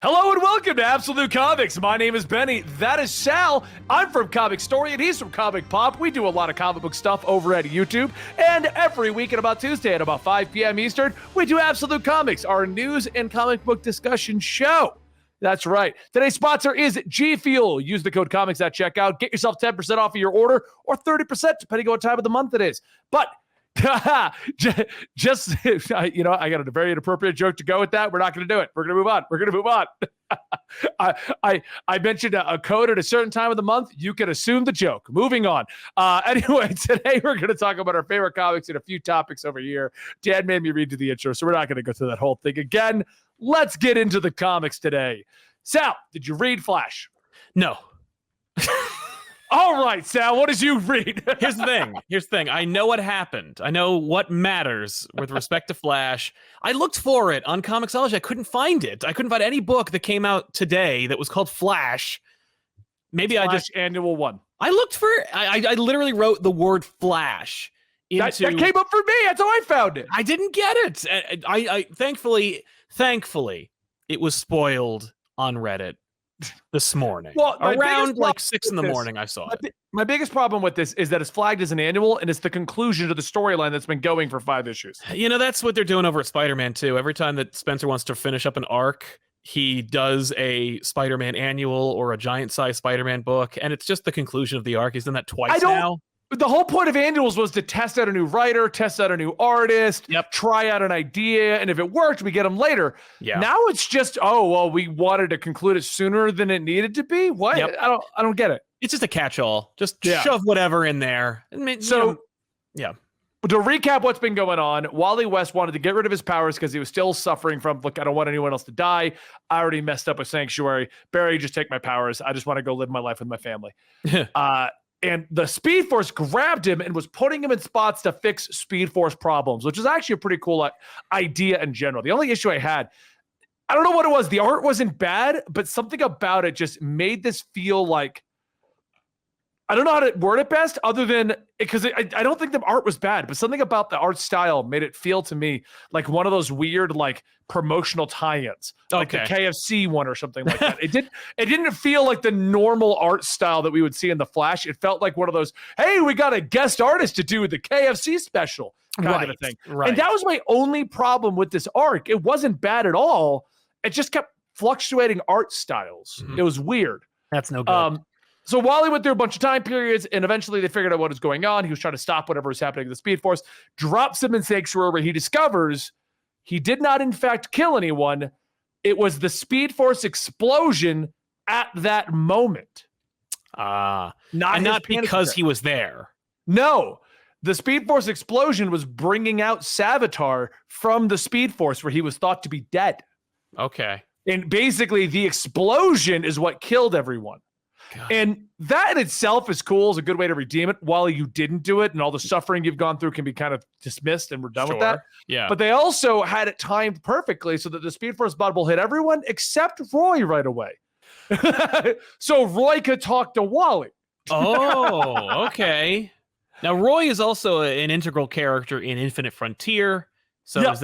Hello and welcome to Absolute Comics. My name is Benny. That is Sal. I'm from Comic Story and he's from Comic Pop. We do a lot of comic book stuff over at YouTube. And every week at about Tuesday at about 5 p.m. Eastern, we do Absolute Comics, our news and comic book discussion show. That's right. Today's sponsor is G Fuel. Use the code COMICS at checkout. Get yourself 10% off of your order or 30% depending on what time of the month it is. But just I got a very inappropriate joke to go with that. We're not going to do it. We're going to move on. I mentioned a code at a certain time of the month. You can assume the joke. Moving on. Anyway, today we're going to talk about our favorite comics and a few topics over here. Dan made me read to the intro, so we're not going to go through that whole thing again. Let's get into the comics today. Sal, did you read Flash? No. All right, Sal, what did you read? Here's the thing. I know what happened. I know what matters with respect to Flash. I looked for it on Comixology. I couldn't find it. I couldn't find any book that came out today that was called Flash. Maybe Flash I just annual one. I looked for I literally wrote the word Flash into that came up for me. That's how I found it. I didn't get it. I thankfully it was spoiled on Reddit this morning. Well, around like 6 in the morning, I saw it. My biggest problem with this is that it's flagged as an annual, and it's the conclusion to the storyline that's been going for 5 issues. You know, that's what they're doing over at Spider-Man too. Every time that Spencer wants to finish up an arc, he does a Spider-Man annual or a giant-sized Spider-Man book, and it's just the conclusion of the arc. He's done that twice now. The whole point of annuals was to test out a new writer, test out a new artist, try out an idea, and if it worked, we get them later. Yeah. Now it's just, we wanted to conclude it sooner than it needed to be. What? Yep. I don't get it. It's just a catch-all. Just shove whatever in there. To recap what's been going on, Wally West wanted to get rid of his powers because he was still suffering from, look, I don't want anyone else to die. I already messed up with Sanctuary. Barry, just take my powers. I just want to go live my life with my family. And the Speed Force grabbed him and was putting him in spots to fix Speed Force problems, which is actually a pretty cool idea in general. The only issue I had, I don't know what it was. The art wasn't bad, but something about it just made this feel like, I don't know how to word it best other than, because I don't think the art was bad, but something about the art style made it feel to me like one of those weird, like, promotional tie-ins, like the KFC one or something like that. It didn't feel like the normal art style that we would see in the Flash. It felt like one of those, hey, we got a guest artist to do the KFC special kind of a thing. Right. And that was my only problem with this arc. It wasn't bad at all. It just kept fluctuating art styles. Mm-hmm. It was weird. That's no good. So Wally went through a bunch of time periods, and eventually they figured out what was going on. He was trying to stop whatever was happening to the Speed Force, drops him in Sanctuary, where he discovers he did not, in fact, kill anyone. It was the Speed Force explosion at that moment. Not because he was there. No. The Speed Force explosion was bringing out Savitar from the Speed Force, where he was thought to be dead. Okay. And basically, the explosion is what killed everyone. God. And that in itself is cool. It's a good way to redeem it. Wally, you didn't do it, and all the suffering you've gone through can be kind of dismissed, and we're done with that. Yeah. But they also had it timed perfectly so that the Speed Force bubble hit everyone except Roy right away. So Roy could talk to Wally. Oh, okay. Now, Roy is also an integral character in Infinite Frontier. So does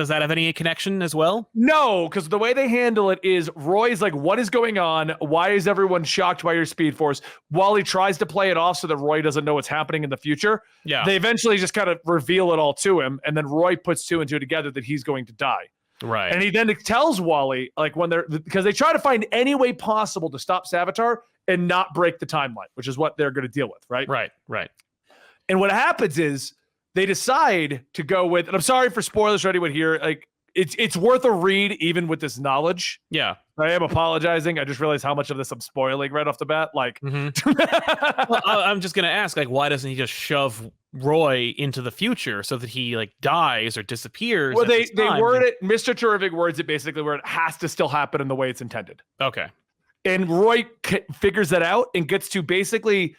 that have any connection as well? No, because the way they handle it is Roy's like, what is going on? Why is everyone shocked by your Speed Force? Wally tries to play it off so that Roy doesn't know what's happening in the future. Yeah. They eventually just kind of reveal it all to him, and then Roy puts 2 and 2 together that he's going to die. Right. And he then tells Wally, like, because they try to find any way possible to stop Savitar and not break the timeline, which is what they're going to deal with, right? Right. And what happens is, they decide to go with, and I'm sorry for spoilers for anyone here, like it's worth a read even with this knowledge. Yeah. I am apologizing. I just realized how much of this I'm spoiling right off the bat. Like, well, I'm just going to ask, like, why doesn't he just shove Roy into the future so that he like dies or disappears? Well, they word it, Mr. Terrific words it basically where it has to still happen in the way it's intended. Okay. And Roy figures that out and gets to basically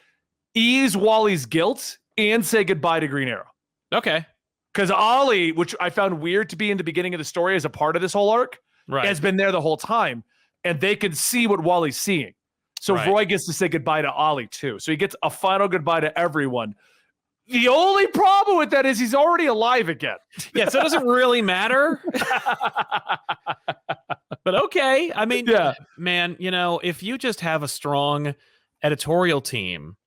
ease Wally's guilt and say goodbye to Green Arrow. Okay. Because Ollie, which I found weird to be in the beginning of the story as a part of this whole arc, has been there the whole time. And they can see what Wally's seeing. So Roy gets to say goodbye to Ollie too. So he gets a final goodbye to everyone. The only problem with that is he's already alive again. Yeah, so it doesn't really matter. But okay. I mean, Yeah. man, if you just have a strong editorial team,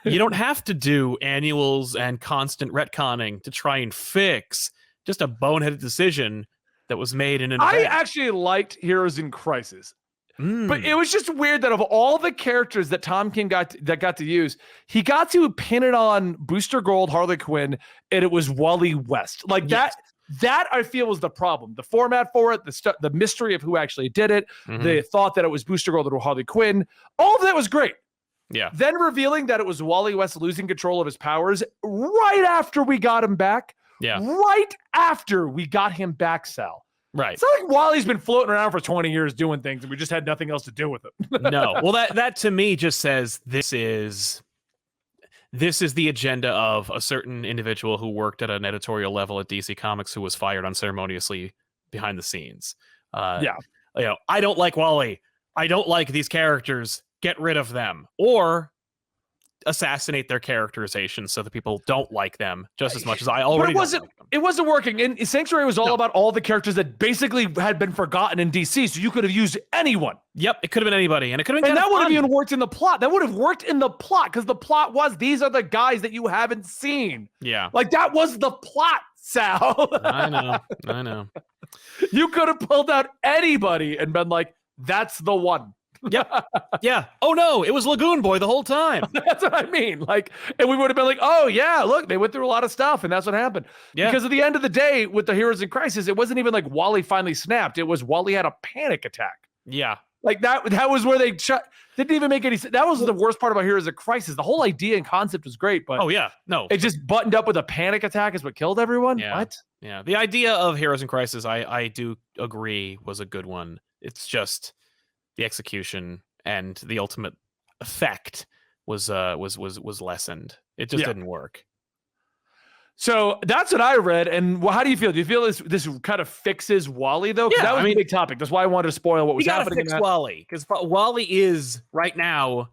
you don't have to do annuals and constant retconning to try and fix just a boneheaded decision that was made in an I event. actually liked Heroes in Crisis. But Mm, it was just weird that of all the characters that Tom King got to use, he got to pin it on Booster Gold, Harley Quinn, and it was Wally West. Like yes. that I feel was the problem. The format for it, the mystery of who actually did it, Mhm. the thought that it was Booster Gold or Harley Quinn, all of that was great. Yeah. Then revealing that it was Wally West losing control of his powers right after we got him back. Yeah. Right after we got him back, Sal. Right. It's not like Wally's been floating around for 20 years doing things and we just had nothing else to do with it. No. Well, that to me just says this is the agenda of a certain individual who worked at an editorial level at DC Comics who was fired unceremoniously behind the scenes. Yeah. I don't like Wally. I don't like these characters. Get rid of them. Or assassinate their characterization so that people don't like them just as much as I already But don't like them. it wasn't working. And Sanctuary was all No. about all the characters that basically had been forgotten in DC. So you could have used anyone. Yep, it could have been anybody, and it could have been And that kinda would have fun. even worked in the plot. That would have worked in the plot because the plot was these are the guys that you haven't seen. Yeah, Like that was the plot, Sal. I know. You could have pulled out anybody and been like, that's the one. Yeah. Oh no, it was Lagoon Boy the whole time. That's what I mean. Like, and we would have been like, oh yeah, look, they went through a lot of stuff, and that's what happened. Yeah. Because at the end of the day, with the Heroes in Crisis, it wasn't even like Wally finally snapped. It was Wally had a panic attack. Yeah. Like that was where they didn't even make any sense. That was the worst part about Heroes in Crisis. The whole idea and concept was great, but Oh yeah. No. it just buttoned up with a panic attack is what killed everyone. Yeah. What? Yeah. The idea of Heroes in Crisis, I do agree, was a good one. It's just the execution and the ultimate effect was lessened. It just didn't work. So that's what I read. And how do you feel? Do you feel this kind of fixes Wally though? 'Cause Yeah, that was I mean, a big topic. That's why I wanted to spoil what was We gotta happening. fix Wally because Wally is right now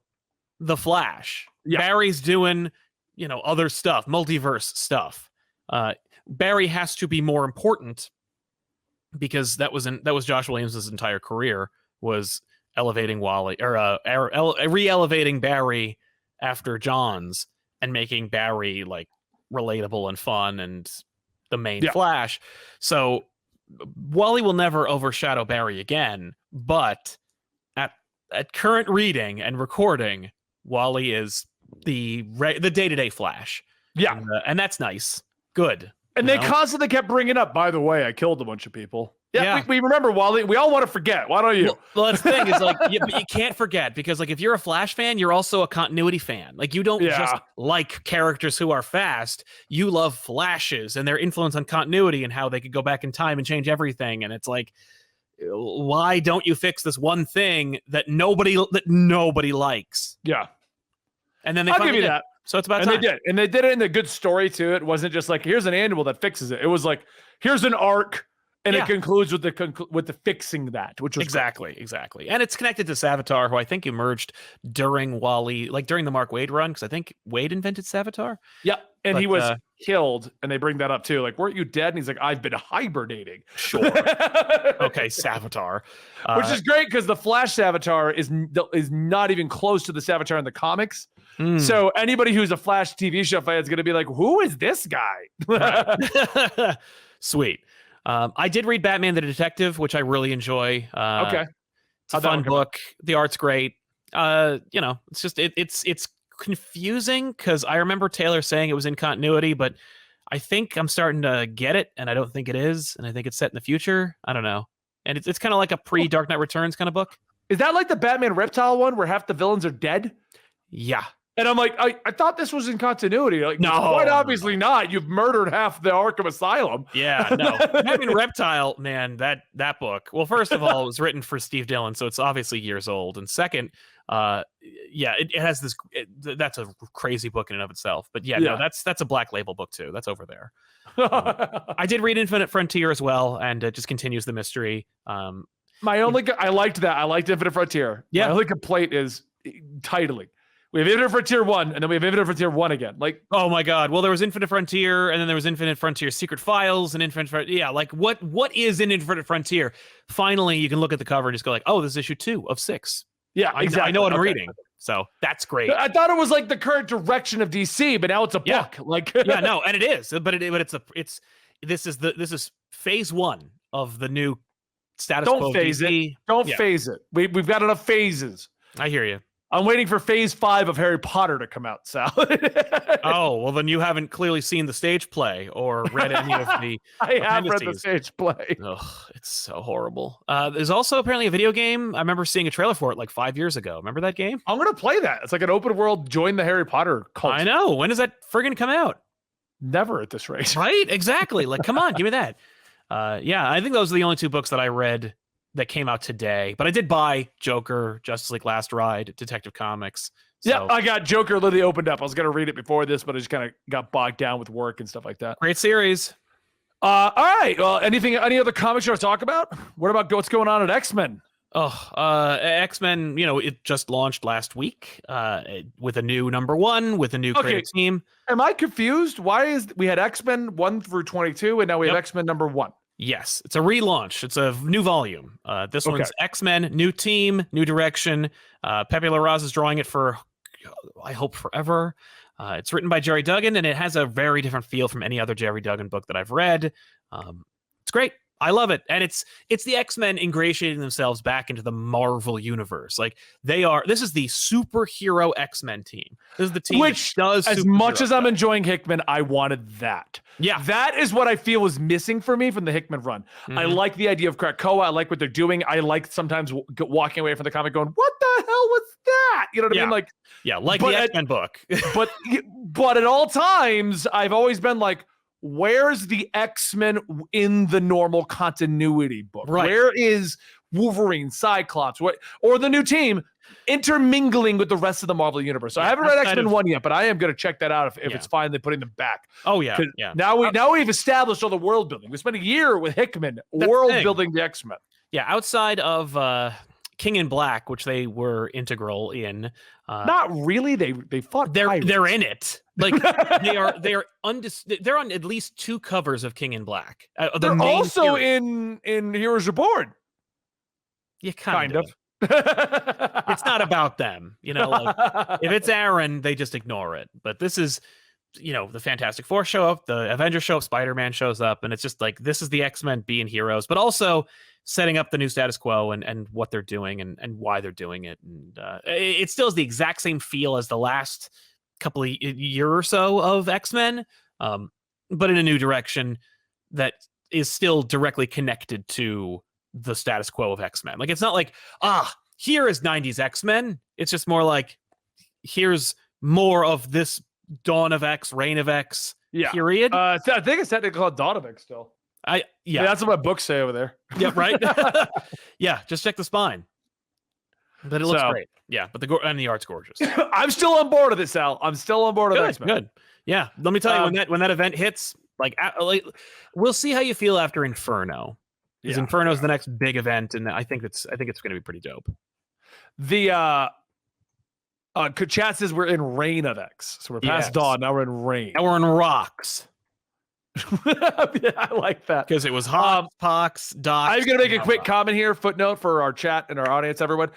the Flash. Yeah. Barry's doing other stuff, multiverse stuff. Barry has to be more important because that was Josh Williams' entire career, was elevating Wally or re-elevating Barry after Johns and making Barry like relatable and fun and the main Flash. So Wally will never overshadow Barry again, but at current reading and recording, Wally is the day-to-day Flash. Yeah. And that's nice. Good. And they constantly kept bringing up, by the way, I killed a bunch of people. Yeah. We remember Wally. We all want to forget. Why don't you? Well, that's the thing is like, you can't forget because like if you're a Flash fan, you're also a continuity fan. Like you don't just like characters who are fast. You love Flashes and their influence on continuity and how they could go back in time and change everything. And it's like, why don't you fix this one thing that nobody likes? Yeah. And then they I'll give you did. that. So it's about and time. they did. And they did it in a good story too. It wasn't just like, here's an annual that fixes it. It was like, here's an arc. And it concludes with the fixing that, which was exactly. And it's connected to Savitar, who I think emerged during Wally, like during the Mark Waid run, because I think Waid invented Savitar. Yeah, and he was killed, and they bring that up too. Like, weren't you dead? And he's like, I've been hibernating. Sure. Okay, Savitar. Which is great because the Flash Savitar is not even close to the Savitar in the comics. So anybody who's a Flash TV show fan is going to be like, who is this guy? Sweet. I did read Batman the Detective, which I really enjoy. Okay. It's a fun book. The art's great. It's just it's confusing because I remember Taylor saying it was in continuity, but I think I'm starting to get it, and I don't think it is, and I think it's set in the future. I don't know. And it's kind of like a pre-Dark Knight Returns kind of book. Is that like the Batman Reptile one where half the villains are dead? Yeah. And I'm like, I thought this was in continuity. Like, no, quite obviously not. You've murdered half the Arkham Asylum. Yeah, no. Batman Reptile, man, that book. Well, first of all, it was written for Steve Dillon, so it's obviously years old. And second, it has this. That's a crazy book in and of itself. But no, that's a Black Label book too. That's over there. I did read Infinite Frontier as well, and it just continues the mystery. I liked that. I liked Infinite Frontier. Yeah. My only complaint is titling. We have Infinite Frontier 1, and then we have Infinite Frontier 1 again. Like, oh my God. Well, there was Infinite Frontier, and then there was Infinite Frontier Secret Files, and Infinite Frontier. Yeah, like what is in Infinite Frontier? Finally, you can look at the cover and just go like, oh, this is issue 2 of 6. Yeah, exactly. I know what I'm reading. So that's great. I thought it was like the current direction of DC, but now it's a book. Like, yeah, no, and it is, but this is phase 1 of the new status quo. Don't phase it. Don't phase it. We've got enough phases. I hear you. I'm waiting for phase 5 of Harry Potter to come out, Sal. Oh, well, then you haven't clearly seen the stage play or read any of the I have read the stage play. Ugh, it's so horrible. There's also apparently a video game. I remember seeing a trailer for it like 5 years ago. Remember that game? I'm going to play that. It's like an open world, join the Harry Potter cult. I know. When does that friggin' come out? Never at this rate. Right? Exactly. Like, come on, give me that. Yeah, I think those are the only 2 books that I read that came out today, but I did buy Joker, Justice League Last Ride, Detective Comics. So. Yeah, I got Joker literally opened up. I was going to read it before this, but I just kind of got bogged down with work and stuff like that. Great series. All right. Well, any other comics you want to talk about? What about what's going on at X-Men? X-Men, it just launched last week with a new number 1, with a new creative team. Am I confused? Why is we had X-Men 1 through 22 and now we have X-Men number 1? Yes, it's a relaunch. It's a new volume. This one's X-Men, new team, new direction. Pepe Larraz is drawing it for, I hope, forever. It's written by Jerry Duggan, and it has a very different feel from any other Jerry Duggan book that I've read. It's great. I love it. And it's the X-Men ingratiating themselves back into the Marvel universe. Like this is the superhero X-Men team. This is the team which does as much as I'm enjoying Hickman, I wanted that. Yeah. That is what I feel was missing for me from the Hickman run. I like the idea of Krakoa. I like what they're doing. I like sometimes walking away from the comic going, what the hell was that? You know what I mean? Like, the X-Men book. but at all times, I've always been like, where's the X-Men in the normal continuity book? Right. Where is Wolverine, Cyclops, or the new team intermingling with the rest of the Marvel universe? So I haven't read X-Men 1 yet, but I am going to check that out if it's finally putting them back. Oh yeah. Now we've established all the world building. We spent a year with Hickman world building the X-Men. Yeah, outside of King in Black, which they were integral in. Not really. They fought. They're in it. Like they're on at least 2 covers of King in Black. They're also in Heroes Reborn. Yeah, kind of. It's not about them, like if it's Aaron, they just ignore it. But this is, the Fantastic Four show up, the Avengers show up, Spider-Man shows up, and it's just like, this is the X-Men being heroes, but also setting up the new status quo and what they're doing and why they're doing it. And it still has the exact same feel as the last couple of year or so of X-Men, but in a new direction that is still directly connected to the status quo of X-Men. Like, it's not like, here is 90s X-Men. It's just more like, here's more of this Dawn of X, Reign of X period. I think it's technically called Dawn of X still. That's what my books say over there. Yeah, right. Yeah, just check the spine. But it looks great. Yeah, but the art's gorgeous. I'm still on board with it, Sal. I'm still on board with X-Men. Good. Yeah, let me tell you, when that event hits, like we'll see how you feel after Inferno. Because Inferno is the next big event, and I think it's going to be pretty dope. The chat says we're in Reign of X, so we're past Dawn. Now we're in Reign. Now we're in Rocks. Yeah, I like that because it was Hawks, Pox, Doc. I'm going to make a quick comment here, footnote for our chat and our audience, everyone.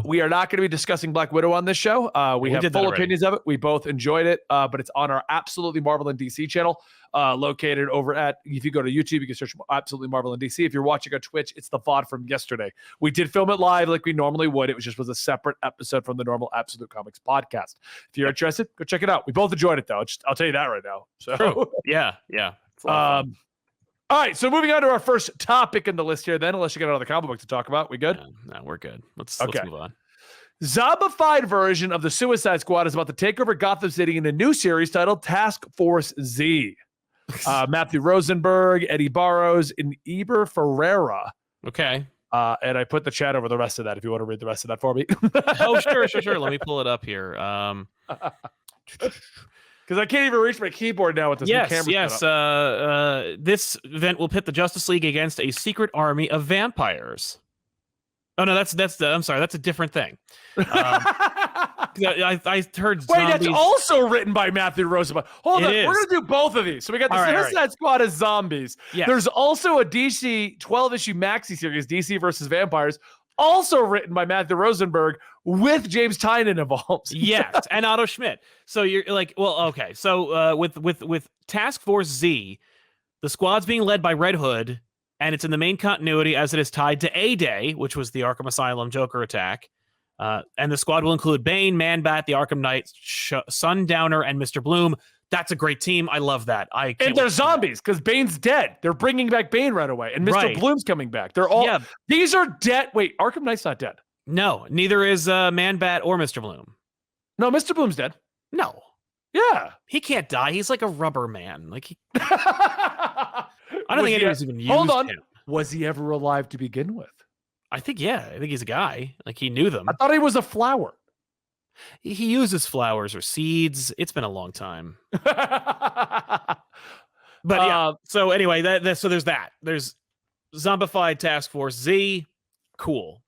We are not going to be discussing Black Widow on this show. We have full opinions of it. We both enjoyed it, but it's on our Absolutely Marvel and DC channel, located over at, if you go to YouTube, you can search Absolutely Marvel and DC. If you're watching on Twitch, it's the VOD from yesterday. We did film it live like we normally would. It was a separate episode from the normal Absolute Comics podcast. If you're interested, go check it out. We both enjoyed it, though. I'll tell you that right now. So True. Yeah. All right, so moving on to our first topic in the list here, then, unless you got another comic book to talk about. We good? No, we're good. Let's move on. Zombified version of the Suicide Squad is about to take over Gotham City in a new series titled Task Force Z. Matthew Rosenberg, Eddie Barrows, and Eber Ferreira. Okay. And I put the chat over the rest of that if you want to read the rest of that for me. Oh, sure. Let me pull it up here. Because I can't even reach my keyboard now with this new camera. Yes. This event will pit the Justice League against a secret army of vampires. Oh no, I'm sorry, that's a different thing. I heard Wait, zombies. that's also written by Matthew Rosenbaum. Hold on, we're gonna do both of these. So we got the Suicide Squad as zombies. Yes. There's also a DC 12-issue maxi series, DC versus Vampires, also written by Matthew Rosenberg with James Tynion involved. Yes, and Otto Schmidt. So you're like, well, okay. So with Task Force Z, the squad's being led by Red Hood, and it's in the main continuity as it is tied to A-Day, which was the Arkham Asylum Joker attack. And the squad will include Bane, Man-Bat, the Arkham Knight, Sundowner, and Mr. Bloom. That's a great team. I love that. And they're zombies because Bane's dead. They're bringing back Bane right away, and Mr. Bloom's coming back. They're all these are dead. Wait, Arkham Knight's not dead. No, neither is Man-Bat or Mr. Bloom. No, Mr. Bloom's dead. No. Yeah. He can't die. He's like a rubber man. Like I don't think anyone's even used him. Was he ever alive to begin with? I think, yeah. I think he's a guy. Like, he knew them. I thought he was a flower. He uses flowers or seeds. It's been a long time. But yeah. So anyway, so there's that. There's Zombified Task Force Z. Cool.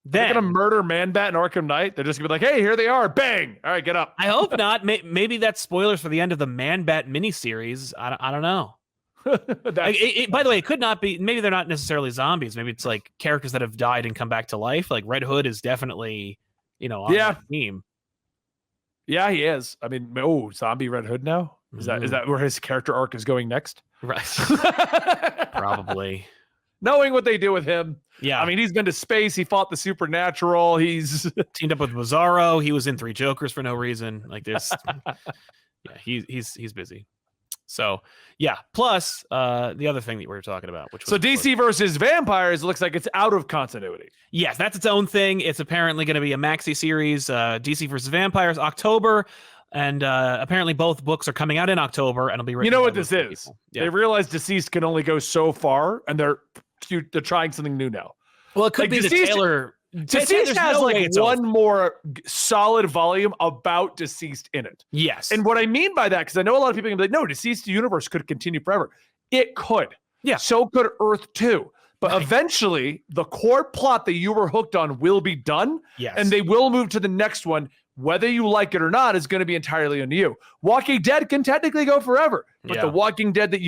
They're going to murder Man-Bat and Arkham Knight. They're just going to be like, hey, here they are. Bang. All right, get up. I hope not. Maybe that's spoilers for the end of the Man-Bat miniseries. I don't know. By the way, it could not be. Maybe they're not necessarily zombies. Maybe it's like characters that have died and come back to life. Like Red Hood is definitely, on that team. Yeah, he is. I mean, zombie Red Hood now? Is that where his character arc is going next? Right. Probably. Knowing what they do with him. Yeah. I mean, he's been to space. He fought the supernatural. He's teamed up with Bizarro. He was in 3 Jokers for no reason. Like there's, he's busy. So yeah. Plus, the other thing that we were talking about, which was DC versus Vampires looks like it's out of continuity. Yes, that's its own thing. It's apparently going to be a maxi series. DC versus Vampires, October. And apparently both books are coming out in October and it'll be written. You know what this is? Yeah. They realize Deceased can only go so far, and they're trying something new now. Well, it could be Deceased, the Taylor. Deceased has one more solid volume about Deceased in it. Yes. And what I mean by that, because I know a lot of people can be like, no, Deceased universe could continue forever. It could. Yeah. So could Earth 2. But eventually, the core plot that you were hooked on will be done. Yes. And they will move to the next one. Whether you like it or not is going to be entirely on you. Walking Dead can technically go forever, but the Walking Dead that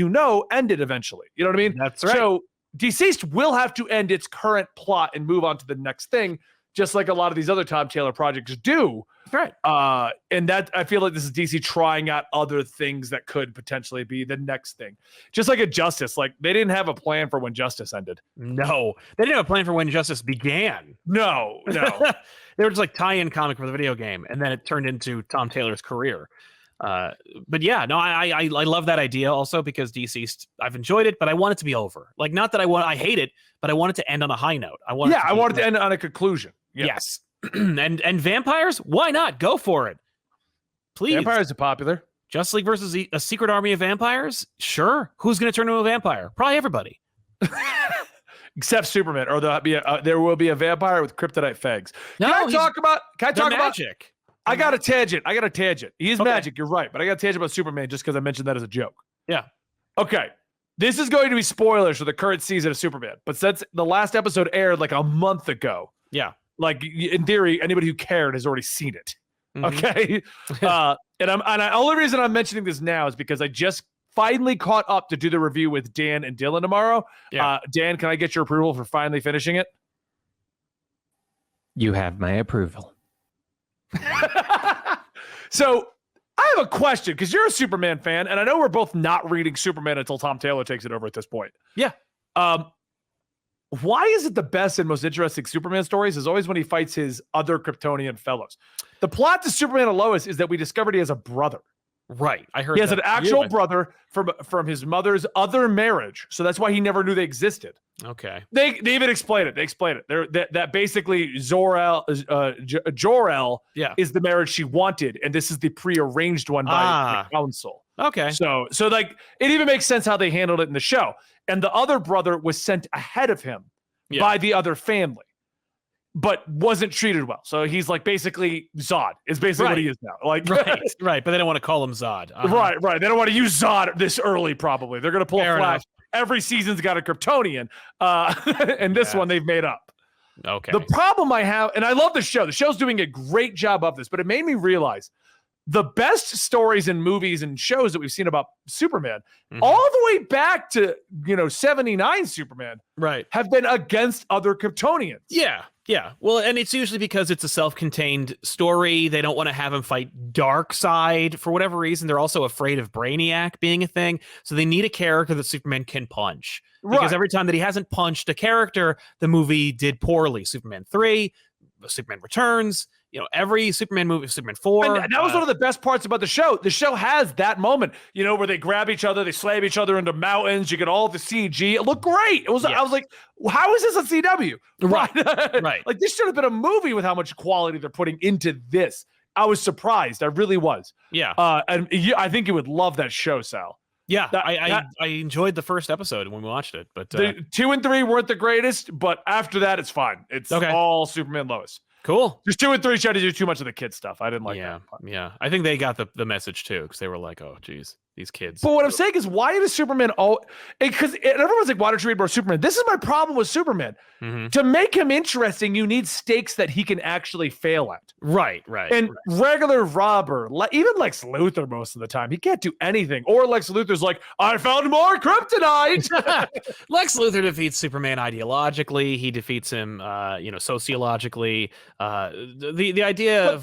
ended eventually. You know what I mean? That's right. So Deceased will have to end its current plot and move on to the next thing, just like a lot of these other Tom Taylor projects do. Right. And that I feel like this is DC trying out other things that could potentially be the next thing. Just like a Justice, like they didn't have a plan for when Justice ended. No, they didn't have a plan for when Justice began. No. They were just like tie-in comic for the video game, and then it turned into Tom Taylor's career. But yeah, no, I love that idea also because Deceased, I've enjoyed it, but I want it to be over. Like, not that I hate it, but I want it to end on a high note. I want it to end on a conclusion. Yeah. Yes. and Vampires, why not? Go for it. Please. Vampires are popular. Justice League versus a secret army of vampires? Sure. Who's going to turn into a vampire? Probably everybody. Except Superman, or there will be a vampire with kryptonite fangs. Can I talk about magic? I got a tangent. He is magic. You're right, but I got a tangent about Superman just because I mentioned that as a joke. Yeah. Okay. This is going to be spoilers for the current season of Superman, but since the last episode aired like a month ago, like in theory, anybody who cared has already seen it. Mm-hmm. Okay. And the only reason I'm mentioning this now is because I just finally caught up to do the review with Dan and Dylan tomorrow. Yeah. Dan, can I get your approval for finally finishing it? You have my approval. So I have a question because you're a Superman fan, and I know we're both not reading Superman until Tom Taylor takes it over at this point. Yeah. Why is it the best and most interesting Superman stories is always when he fights his other Kryptonian fellows? The plot to Superman and Lois is that we discovered he has a brother. Right. I heard he has an actual brother from his mother's other marriage. So that's why he never knew they existed. Okay. They even explain it. That basically Jor-El is the marriage she wanted, and this is the prearranged one by the council. Okay. So like it even makes sense how they handled it in the show. And the other brother was sent ahead of him by the other family, but wasn't treated well. So he's like basically Zod is basically what he is now. Like right. But they don't want to call him Zod. Right. They don't want to use Zod this early. Probably they're going to pull a Flash. Every season's got a Kryptonian, and this one they've made up. Okay. The problem I have, and I love the show. The show's doing a great job of this, but it made me realize the best stories in movies and shows that we've seen about Superman, all the way back to 79 Superman, right, have been against other Kryptonians. Yeah. Well, and it's usually because it's a self-contained story. They don't want to have him fight Darkseid for whatever reason. They're also afraid of Brainiac being a thing, so they need a character that Superman can punch. Because every time that he hasn't punched a character, the movie did poorly. Superman 3, Superman Returns. Every Superman movie, Superman 4. And that was one of the best parts about the show. The show has that moment, where they grab each other, they slam each other into mountains. You get all the CG. It looked great. I was like, how is this a CW? Right. Like, this should have been a movie with how much quality they're putting into this. I was surprised. I really was. Yeah. And I think you would love that show, Sal. Yeah, I enjoyed the first episode when we watched it. But the 2 and 3 weren't the greatest, but after that, it's fine. It's all Superman Lois. Cool. Just 2 and 3 tried to do too much of the kid stuff. I didn't like that. Yeah. I think they got the message too, because they were like, oh, geez, these kids. But what I'm saying is, why does Superman because everyone's like, why don't you read more Superman? This is my problem with Superman. To make him interesting, you need stakes that he can actually fail at. Right. And regular robber, even Lex Luthor most of the time, he can't do anything. Or Lex Luthor's like, I found more kryptonite. Lex Luthor defeats Superman ideologically. He defeats him, sociologically. The idea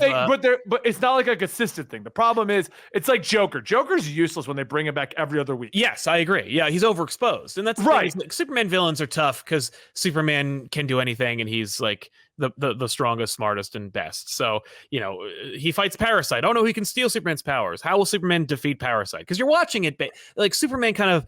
but it's not like a consistent thing. The problem is, it's like Joker. Joker's useless when they bring him back every other week. Yes, I agree. Yeah, he's overexposed, and that's right. Like, Superman villains are tough because Superman can do anything, and he's like the strongest, smartest, and best. So he fights Parasite. Oh no, he can steal Superman's powers. How will Superman defeat Parasite? Because you're watching it, like Superman kind of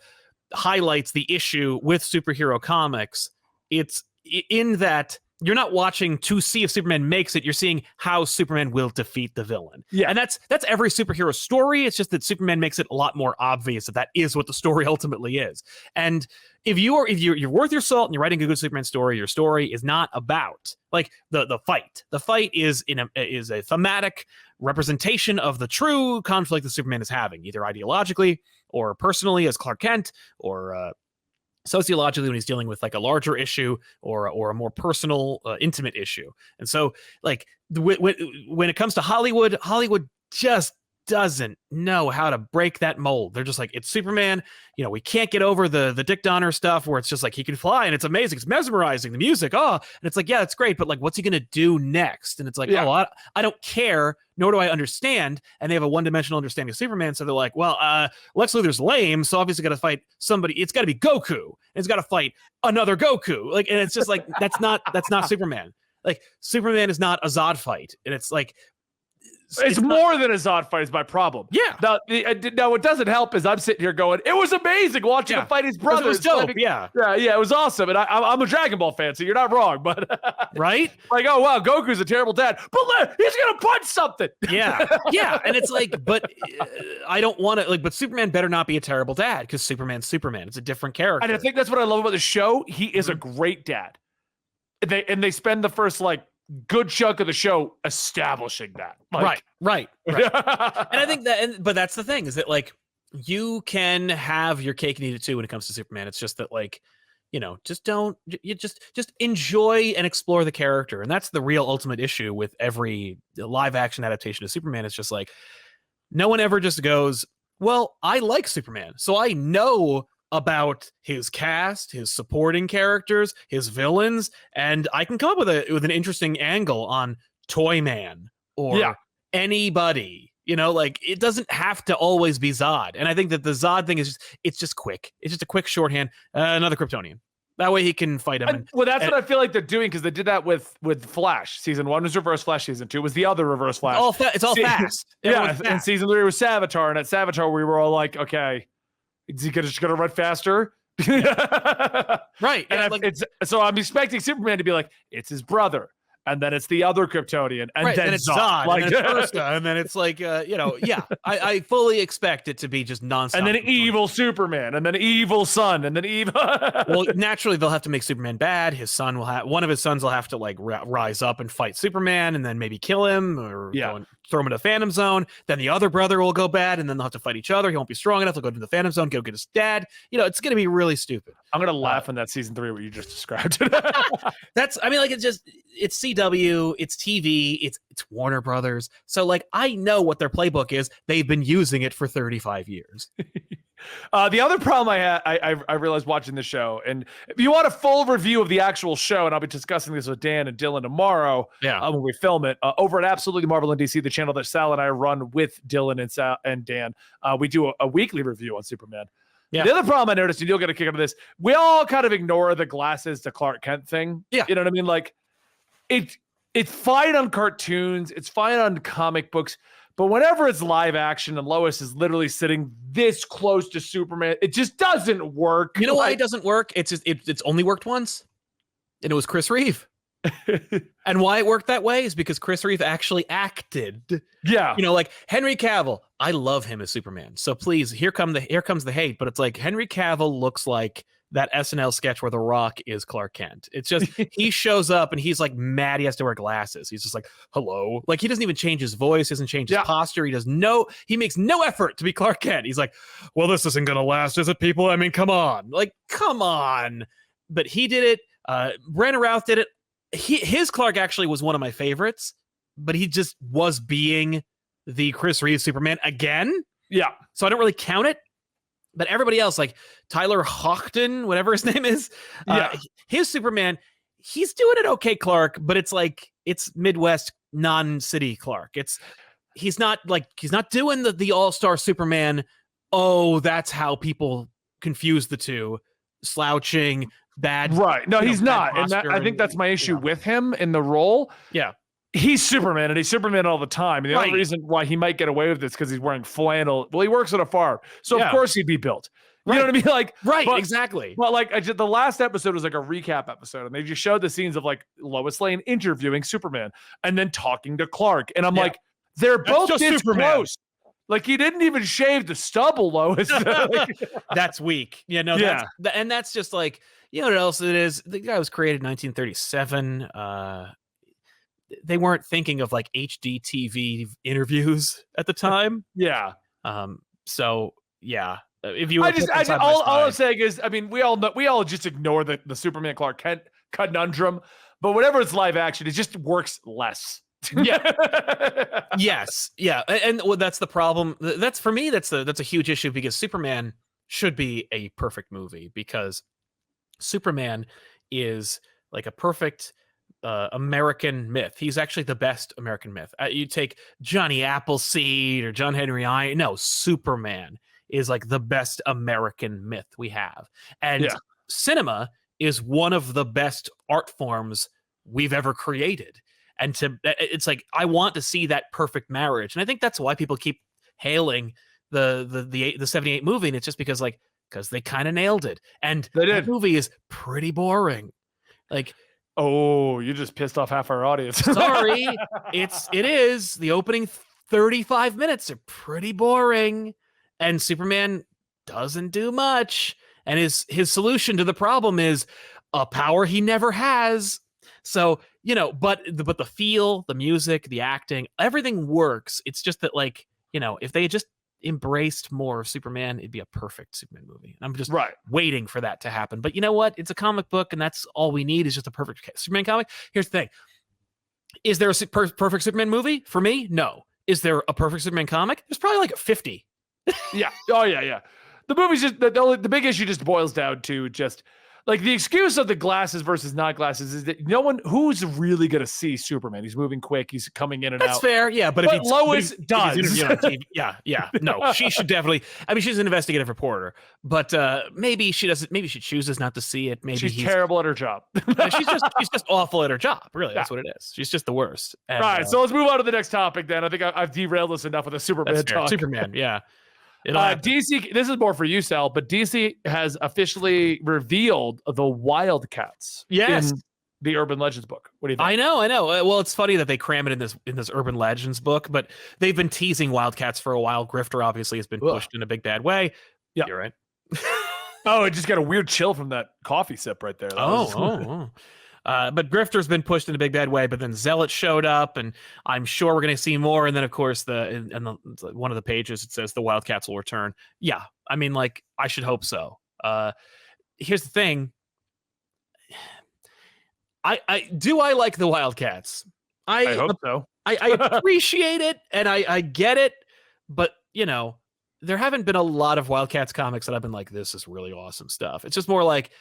highlights the issue with superhero comics. It's in that you're not watching to see if Superman makes it. You're seeing how Superman will defeat the villain. Yeah. And that's every superhero story. It's just that Superman makes it a lot more obvious that is what the story ultimately is. And if you're worth your salt and you're writing a good Superman story, your story is not about like the fight. The fight is a thematic representation of the true conflict that Superman is having, either ideologically or personally as Clark Kent, or sociologically when he's dealing with like a larger issue or a more personal, intimate issue. And so like when it comes to Hollywood just doesn't know how to break that mold. They're just like, it's Superman. We can't get over the Dick Donner stuff where it's just like he can fly and it's amazing. It's mesmerizing. The music. And it's like, yeah, it's great. But like, what's he going to do next? And it's like, I don't care, nor do I understand. And they have a one-dimensional understanding of Superman. So they're like, well, Lex Luthor's lame. So obviously got to fight somebody. It's got to be Goku. And it's got to fight another Goku. Like, and it's just like, that's not Superman. Like Superman is not a Zod fight. And it's like, it's more than a Zod fight is my problem. Yeah. Now, what doesn't help is I'm sitting here going, it was amazing watching him fight his brother. It was dope. Yeah, it was awesome. And I'm a Dragon Ball fan, so you're not wrong. But right? Like, oh, wow, Goku's a terrible dad. But he's going to punch something. Yeah. And it's like, but I don't want to, like, but Superman better not be a terrible dad because Superman's Superman. It's a different character. And I think that's what I love about the show. He is a great dad. And they spend the first, like, good chunk of the show establishing that. Like, right. And I think but that's the thing is that like you can have your cake and eat it too when it comes to Superman. It's just that like, just enjoy and explore the character. And that's the real ultimate issue with every live action adaptation of Superman. It's just like, no one ever just goes, well, I like Superman, so I know about his cast, his supporting characters, his villains, and I can come up with an interesting angle on Toyman or anybody. Like it doesn't have to always be Zod. And I think that the Zod thing is just quick. It's just a quick shorthand. Another Kryptonian. That way he can fight him. Well, that's what I feel like they're doing because they did that with Flash. Season 1 was Reverse Flash. Season 2 was the other Reverse Flash. It's all fast. Fast. And season 3 was Savitar. And at Savitar, we were all like, okay, is he just going to run faster? Right. And so I'm expecting Superman to be like, it's his brother. and then it's the other Kryptonian, and then it's Zod, like, and then it's Ursa, and then it's like, I fully expect it to be just nonstop. And then evil Superman, and then evil son, and then evil. Well, naturally, they'll have to make Superman bad. One of his sons will have to like rise up and fight Superman, and then maybe kill him or go and throw him into the Phantom Zone. Then the other brother will go bad, and then they'll have to fight each other. He won't be strong enough. They'll go to the Phantom Zone, go get his dad. It's going to be really stupid. I'm going to laugh in that season 3 what you just described. It's CW, it's TV, it's Warner Brothers. So like, I know what their playbook is. They've been using it for 35 years. The other problem I realized watching the show, and if you want a full review of the actual show, and I'll be discussing this with Dan and Dylan tomorrow when we film it, over at Absolutely Marvel and DC, the channel that Sal and I run with Dylan and Dan, we do a weekly review on Superman. Yeah. The other problem I noticed, and you'll get a kick out of this, we all kind of ignore the glasses to Clark Kent thing. Yeah. You know what I mean? Like, it's fine on cartoons, it's fine on comic books, but whenever it's live action and Lois is literally sitting this close to Superman, it just doesn't work. You know why it doesn't work? It's only worked once, and it was Chris Reeve. And why it worked that way is because Chris Reeve actually acted. Yeah. Like Henry Cavill, I love him as Superman. So please, here comes the hate, but it's like Henry Cavill looks like that SNL sketch where The Rock is Clark Kent. It's just, he shows up and he's like mad he has to wear glasses. He's just like, hello. Like, he doesn't even change his voice, doesn't change his posture. He makes no effort to be Clark Kent. He's like, well, this isn't going to last, is it, people? I mean, come on. Like, come on. But he did it. Brandon Routh did it. His Clark actually was one of my favorites, but he just was being the Chris Reeve Superman again. Yeah. So I don't really count it. But everybody else, like Tyler Hoechten, whatever his name is, his Superman, he's doing it okay, Clark, but it's like, it's Midwest non-city Clark. He's not doing the all-star Superman. Oh, that's how people confuse the two. Slouching, bad. Right. No, he's not. And I think that's my issue with him in the role. Yeah. He's Superman, and he's Superman all the time. And the only reason why he might get away with this because he's wearing flannel. Well, he works on a farm, so of course he'd be built. You know what I mean? Like, exactly. Well, like the last episode was like a recap episode, and they just showed the scenes of like Lois Lane interviewing Superman and then talking to Clark, and I'm like, they're both this close. Like, he didn't even shave the stubble, Lois. That's weak. That's just like, you know what else it is? The guy was created in 1937. They weren't thinking of like HD TV interviews at the time. Yeah. So yeah. If you all I'm saying is, I mean, we all just ignore the Superman Clark Kent conundrum, but whenever it's live action, it just works less. Yeah. Yes. Yeah. And that's the problem. That's for me. That's a huge issue because Superman should be a perfect movie because Superman is like a perfect American myth. He's actually the best American myth. You take Johnny Appleseed or John Henry Iron. No, Superman is like the best American myth we have. And cinema is one of the best art forms we've ever created. And it's like, I want to see that perfect marriage. And I think that's why people keep hailing the 78 movie. And it's just because they kind of nailed it. And that movie is pretty boring. Like, oh, you just pissed off half our audience. Sorry. It is. The opening 35 minutes are pretty boring. And Superman doesn't do much. And his solution to the problem is a power he never has. So, but the feel, the music, the acting, everything works. It's just that, like, if they had just embraced more of Superman, it'd be a perfect Superman movie. And I'm just waiting for that to happen. But you know what? It's a comic book, and that's all we need is just a perfect Superman comic. Here's the thing. Is there a perfect Superman movie? For me, no. Is there a perfect Superman comic? There's probably like 50. Yeah. Oh, yeah. The movie's just, the big issue just boils down to just, like, the excuse of the glasses versus not glasses is that who's really going to see Superman? He's moving quick. He's coming in and out. That's fair. Yeah. But if Lois does. Yeah. No, she should definitely. I mean, she's an investigative reporter, but maybe she doesn't. Maybe she chooses not to see it. Maybe she's terrible at her job. she's just awful at her job. Really, that's what it is. She's just the worst. And, all right. So let's move on to the next topic then. I think I've derailed us enough with the Superman talk. Superman. Yeah. DC, this is more for you, Sal, but DC has officially revealed the Wildcats. Yes. the Urban Legends book. What do you think? I know. Well, it's funny that they cram it in this Urban Legends book, but they've been teasing Wildcats for a while. Grifter obviously has been pushed in a big bad way. Yeah, you're right. Oh, I just got a weird chill from that coffee sip right there. But Grifter's been pushed in a big bad way. But then Zealot showed up, and I'm sure we're going to see more. And then, of course, one of the pages it says the Wildcats will return. Yeah, I mean, like, I should hope so. Here's the thing. I like the Wildcats. I hope so. I appreciate it, and I get it, but there haven't been a lot of Wildcats comics that I've been like, this is really awesome stuff. It's just more like,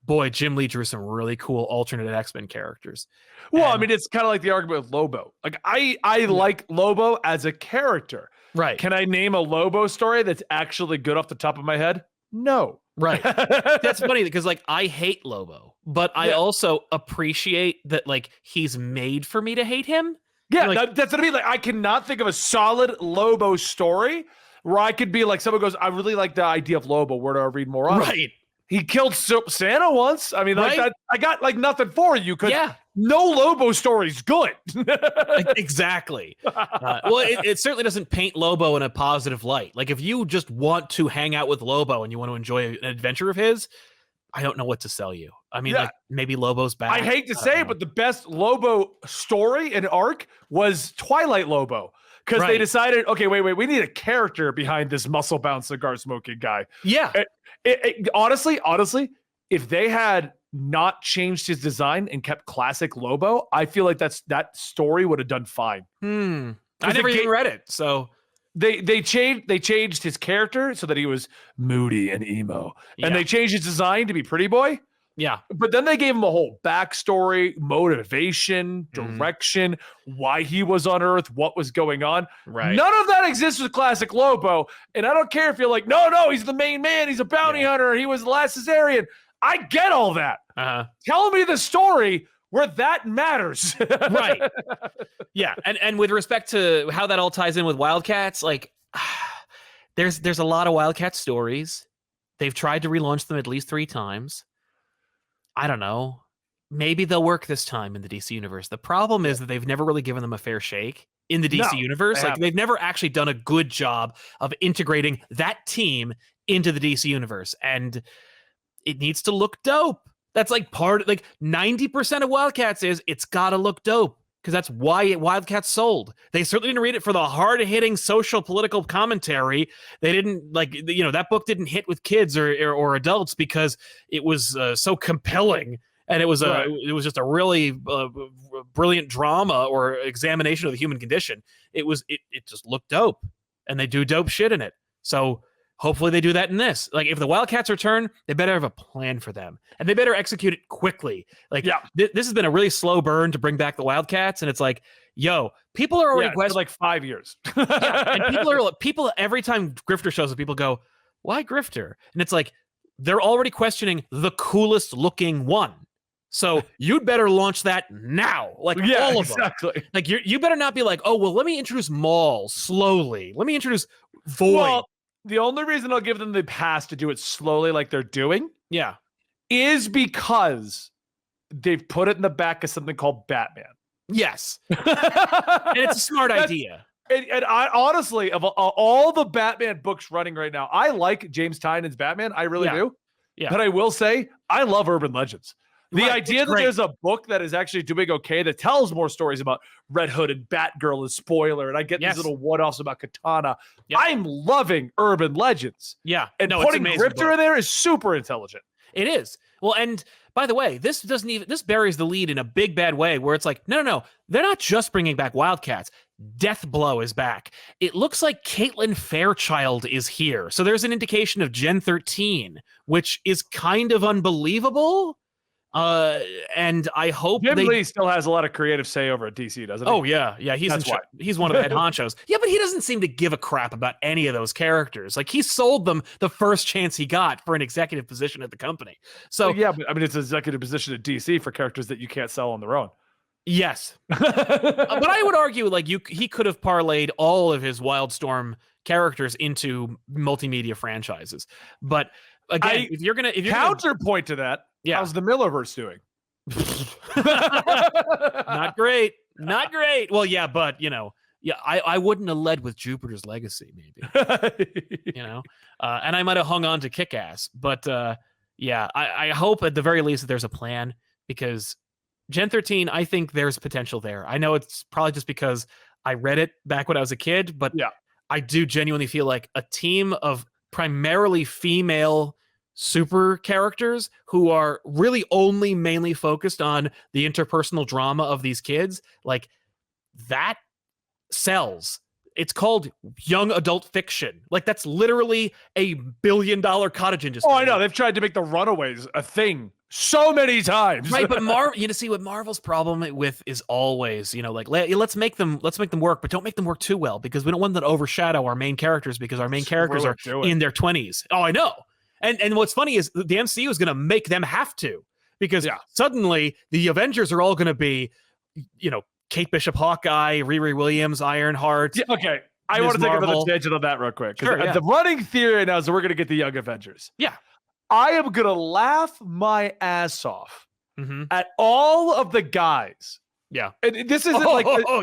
boy, Jim Lee drew some really cool alternate X-Men characters. Well, I mean, it's kind of like the argument with Lobo. Like, I like Lobo as a character. Right. Can I name a Lobo story that's actually good off the top of my head? No. Right. That's funny because, like, I hate Lobo, but I also appreciate that, like, he's made for me to hate him. Yeah, like, that's what I mean. Like, I cannot think of a solid Lobo story where I could be like, someone goes, I really like the idea of Lobo. Where do I read more on? Right. He killed Santa once. I mean, like that. I got like nothing for you because no Lobo story's good. Exactly. Well, it certainly doesn't paint Lobo in a positive light. Like, if you just want to hang out with Lobo and you want to enjoy an adventure of his, I don't know what to sell you. I mean, like, maybe Lobo's back. I hate to say it, but the best Lobo story and arc was Twilight Lobo. Because they decided, okay, wait, we need a character behind this muscle-bound cigar-smoking guy. Yeah. Honestly, if they had not changed his design and kept classic Lobo, I feel like that story would have done fine. I never even read it, so they changed his character so that he was moody and emo, and they changed his design to be pretty boy. Yeah. But then they gave him a whole backstory, motivation, direction, why he was on Earth, what was going on. Right. None of that exists with classic Lobo. And I don't care if you're like, no, he's the main man. He's a bounty hunter. He was the last Caesarian. I get all that. Tell me the story where that matters. Right. Yeah. And with respect to how that all ties in with Wildcats, like, there's a lot of Wildcat stories. They've tried to relaunch them at least 3 times. I don't know. Maybe they'll work this time in the DC universe. The problem is that they've never really given them a fair shake in the DC universe. Like, they've never actually done a good job of integrating that team into the DC universe. And it needs to look dope. That's like 90% of Wildcats is it's got to look dope. Because that's why Wildcats sold. They certainly didn't read it for the hard-hitting social political commentary. They didn't that book didn't hit with kids or adults because it was so compelling, and it was just a really brilliant drama or examination of the human condition. It just looked dope, and they do dope shit in it. So hopefully they do that in this. Like, if the Wildcats return, they better have a plan for them, and they better execute it quickly. Like, this has been a really slow burn to bring back the Wildcats, and it's like, yo, people are already questioning like 5 years. And people every time Grifter shows up, people go, "Why Grifter?" And it's like, they're already questioning the coolest looking one. So you'd better launch that now. Like, all of them. Like, you better not be like, oh, well, let me introduce Maul slowly. Let me introduce Void. Well, the only reason I'll give them the pass to do it slowly like they're doing is because they've put it in the back of something called Batman. Yes. And it's a smart idea. And I honestly, of all the Batman books running right now, I like James Tynion's Batman. I really do. Yeah. But I will say, I love Urban Legends. The idea that there's a book that is actually doing okay that tells more stories about Red Hood and Batgirl is spoiler, and I get these little what-offs about Katana. I'm loving Urban Legends. Yeah. And putting Grifter in there is super intelligent. It is. Well, and by the way, this buries the lead in a big bad way where it's like, no. They're not just bringing back Wildcats. Deathblow is back. It looks like Caitlin Fairchild is here. So there's an indication of Gen 13, which is kind of unbelievable. And I hope Jim Lee still has a lot of creative say over at DC, doesn't he? Oh yeah, he's one of the head honchos. Yeah, but he doesn't seem to give a crap about any of those characters. Like, he sold them the first chance he got for an executive position at the company. So but I mean, it's an executive position at DC for characters that you can't sell on their own. Yes, but I would argue like he could have parlayed all of his Wildstorm characters into multimedia franchises. But again, if you're counterpoint to that. How's the Millerverse doing? Not great. Not great. Well, yeah, but I wouldn't have led with Jupiter's Legacy, maybe. And I might have hung on to Kick-Ass, but I hope at the very least that there's a plan, because Gen 13, I think there's potential there. I know it's probably just because I read it back when I was a kid, but I do genuinely feel like a team of primarily female super characters who are really only mainly focused on the interpersonal drama of these kids, like that sells. It's called young adult fiction. Like, that's literally $1 billion cottage industry. Oh, I know. They've tried to make the Runaways a thing so many times. Right, but see what Marvel's problem with is always, let's make them work, but don't make them work too well, because we don't want them to overshadow our main characters, because our main characters are in their 20s. Oh, I know. And what's funny is the MCU is going to make them have to, because suddenly the Avengers are all going to be, Kate Bishop, Hawkeye, Riri Williams, Ironheart. Yeah, okay. I want to take another tangent on that real quick. Sure, The running theory now is that we're going to get the Young Avengers. Yeah. I am going to laugh my ass off at all of the guys. Yeah. And this isn't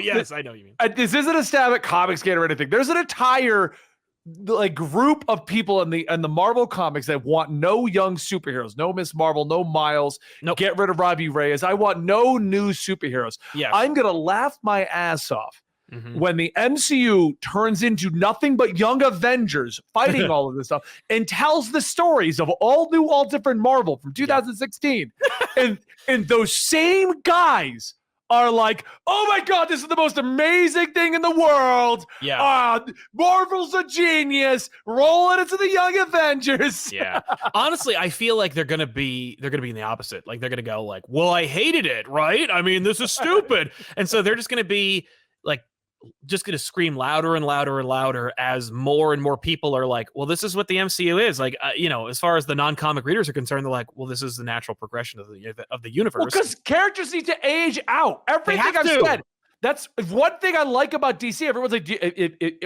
yes, I know what you mean. This isn't a stab at Comicsgate or anything. There's an entire group of people in the Marvel comics that want no young superheroes, no Miss Marvel, no Miles. Nope. Get rid of Robbie Reyes. I want no new superheroes. Yes. I'm going to laugh my ass off when the MCU turns into nothing but young Avengers fighting all of this stuff and tells the stories of all new, all different Marvel from 2016. and those same guys are like, oh my God, this is the most amazing thing in the world. Yeah. Marvel's a genius. Roll it into the Young Avengers. Yeah. Honestly, I feel like they're gonna be in the opposite. Like, they're gonna go like, well, I hated it, right? I mean, this is stupid. And so they're just gonna be like, just gonna scream louder and louder and louder as more and more people are like, well, this is what the MCU is. Like, as far as the non-comic readers are concerned, they're like, well, this is the natural progression of the universe. Well, because characters need to age out. Everything I've said. That's one thing I like about DC. Everyone's like,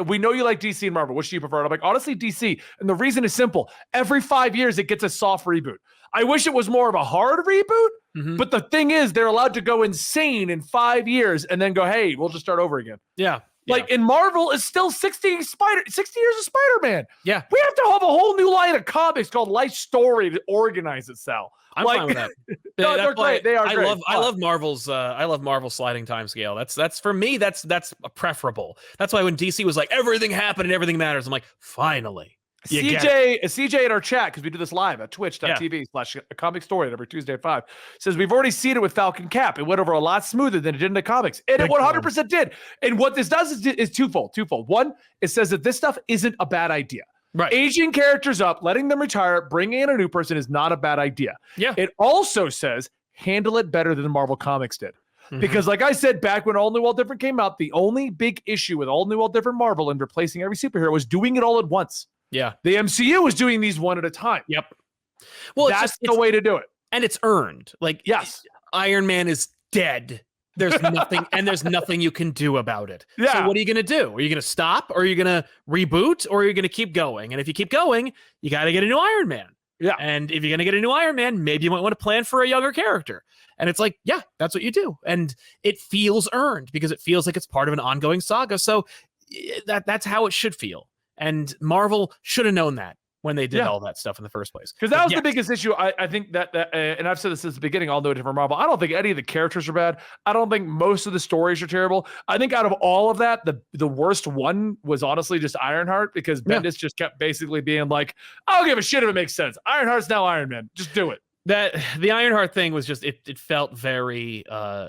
we know you like DC and Marvel. Which do you prefer? And I'm like, honestly, DC. And the reason is simple. Every 5 years, it gets a soft reboot. I wish it was more of a hard reboot. But the thing is, they're allowed to go insane in 5 years and then go, hey, we'll just start over again. Yeah. Like, in Marvel is still 60 years of Spider-Man. Yeah. We have to have a whole new line of comics called Life Story to organize itself. I'm fine with that. No, they're great. They are great. I love Marvel's sliding time scale. That's for me, that's preferable. That's why when DC was like, everything happened and everything matters, I'm like, finally. CJ in our chat, because we do this live at twitch.tv/comic story every Tuesday at 5, says we've already seen it with Falcon Cap. It went over a lot smoother than it did in the comics. And it 100% did. And what this does is twofold. One, it says that this stuff isn't a bad idea. Right. Aging characters up, letting them retire, bringing in a new person is not a bad idea. Yeah. It also says handle it better than Marvel Comics did. Because like I said, back when All New, All Different came out, the only big issue with All New, All Different Marvel and replacing every superhero was doing it all at once. Yeah. The MCU was doing these one at a time. Yep. Well, that's the way to do it. And it's earned. Like, yes, Iron Man is dead. There's nothing, and there's nothing you can do about it. Yeah. So what are you going to do? Are you going to stop, or are you going to reboot, or are you going to keep going? And if you keep going, you got to get a new Iron Man. Yeah. And if you're going to get a new Iron Man, maybe you might want to plan for a younger character. And it's like, yeah, that's what you do. And it feels earned because it feels like it's part of an ongoing saga. So that's how it should feel. And Marvel should have known that when they did all that stuff in the first place. Because that was the biggest issue. I think that and I've said this since the beginning, all New Different Marvel, I don't think any of the characters are bad. I don't think most of the stories are terrible. I think out of all of that, the worst one was honestly just Ironheart, because Bendis just kept basically being like, I don't give a shit if it makes sense. Ironheart's now Iron Man. Just do it. That the Ironheart thing was just it felt very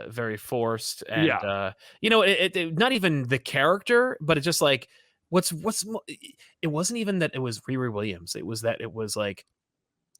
very forced. And it not even the character, but it's just like, it wasn't even that it was Riri Williams. It was that it was like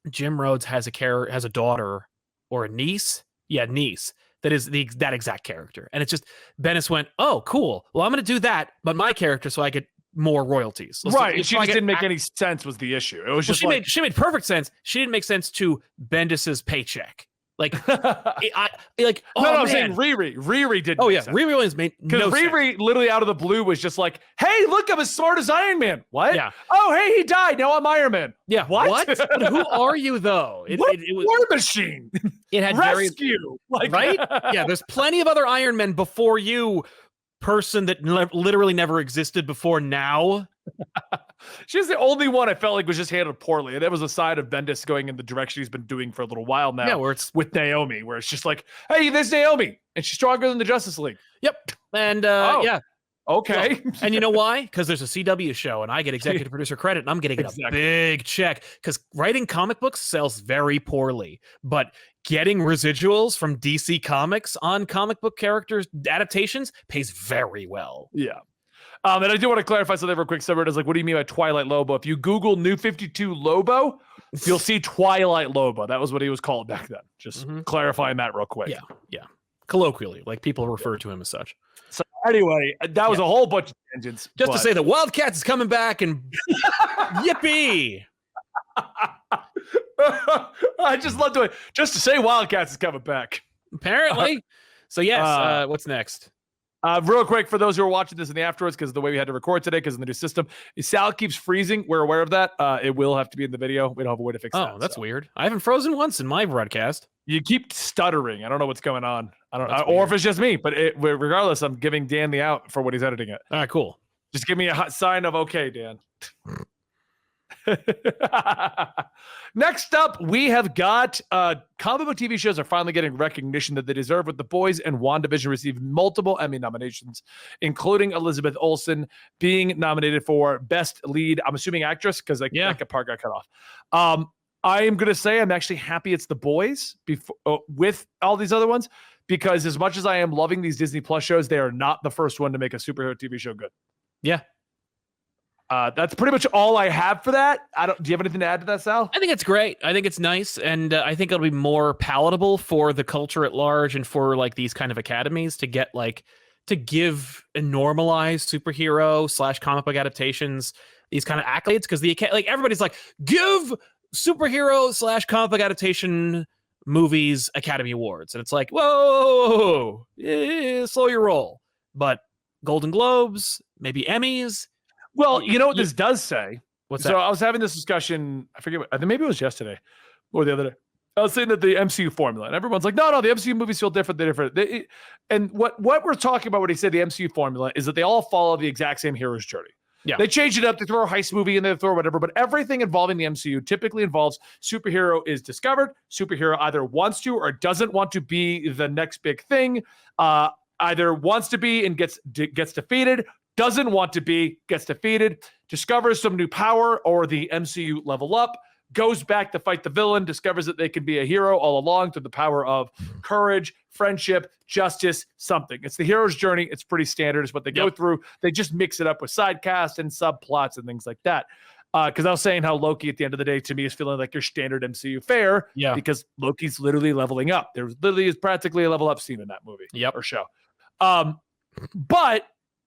Jim Rhodes has a daughter or a niece. Yeah, niece. That is that exact character. And it's just, Bendis went, oh, cool. Well, I'm going to do that, but my character, so I get more royalties. Right. And she just didn't make any sense was the issue. It was just she made perfect sense. She didn't make sense to Bendis's paycheck. Like, I'm saying Riri didn't. Oh yeah, Riri Williams made no sense. Riri literally out of the blue was just like, "Hey, look, I'm as smart as Iron Man." What? Yeah. Oh, hey, he died. Now I'm Iron Man. Yeah. What? But who are you though? What? War Machine. It had rescue, right? Yeah, there's plenty of other Iron Men before you, person that literally never existed before now. She's the only one I felt like was just handled poorly. And that was a sign of Bendis going in the direction he's been doing for a little while now. Yeah, where it's with Naomi, where it's just like, hey, there's Naomi, and she's stronger than the Justice League. Yep. And yeah. Okay. Well, and you know why? Because there's a CW show and I get executive producer credit and I'm getting a big check because writing comic books sells very poorly. But getting residuals from DC Comics on comic book characters adaptations pays very well. Yeah. And I do want to clarify something real quick. Someone is like, what do you mean by Twilight Lobo? If you Google New 52 Lobo, you'll see Twilight Lobo. That was what he was called back then. Just clarifying that real quick. Yeah. Yeah. Colloquially, like people refer to him as such. So anyway, that was a whole bunch of tangents. Just to say that Wildcats is coming back and yippee. I just love to just to say Wildcats is coming back. Apparently. So yes, what's next? Real quick, for those who are watching this in the afterwards, because of the way we had to record today, because of the new system, Sal keeps freezing. We're aware of that. It will have to be in the video. We don't have a way to fix that. Oh, that's weird. I haven't frozen once in my broadcast. You keep stuttering. I don't know what's going on. I don't know, or if it's just me. But regardless, I'm giving Dan the out for what he's editing it. All right, cool. Just give me a hot sign of okay, Dan. Next up, we have got comic book TV shows are finally getting recognition that they deserve, with The Boys and WandaVision received multiple Emmy nominations, including Elizabeth Olsen being nominated for Best Lead, I'm assuming actress, because that part got cut off. I am going to say I'm actually happy it's The Boys with all these other ones, because as much as I am loving these Disney Plus shows, they are not the first one to make a superhero TV show good. Yeah. That's pretty much all I have for that. Do you have anything to add to that, Sal? I think it's great. I think it's nice. And I think it'll be more palatable for the culture at large and for like these kind of academies to get like to give and normalize superhero / comic book adaptations, these kind of accolades. Because like everybody's like, give superhero / comic book adaptation movies Academy Awards. And it's like, whoa, slow your roll. But Golden Globes, maybe Emmys. Well, you know what this does say? What's that? So I was having this discussion, I forget, I think maybe it was yesterday or the other day. I was saying that the MCU formula, and everyone's like, no, the MCU movies feel different. They're different. And what we're talking about when he said the MCU formula is that they all follow the exact same hero's journey. Yeah. They change it up. They throw a heist movie in there, throw whatever, but everything involving the MCU typically involves superhero is discovered. Superhero either wants to or doesn't want to be the next big thing. Either wants to be and gets defeated, doesn't want to be, gets defeated, discovers some new power or the MCU level up, goes back to fight the villain, discovers that they can be a hero all along through the power of courage, friendship, justice, something. It's the hero's journey. It's pretty standard. It's what they go through. They just mix it up with side casts and subplots and things like that. Because I was saying how Loki at the end of the day to me is feeling like your standard MCU fare. Yeah. Because Loki's literally leveling up. There literally is practically a level up scene in that movie or show. But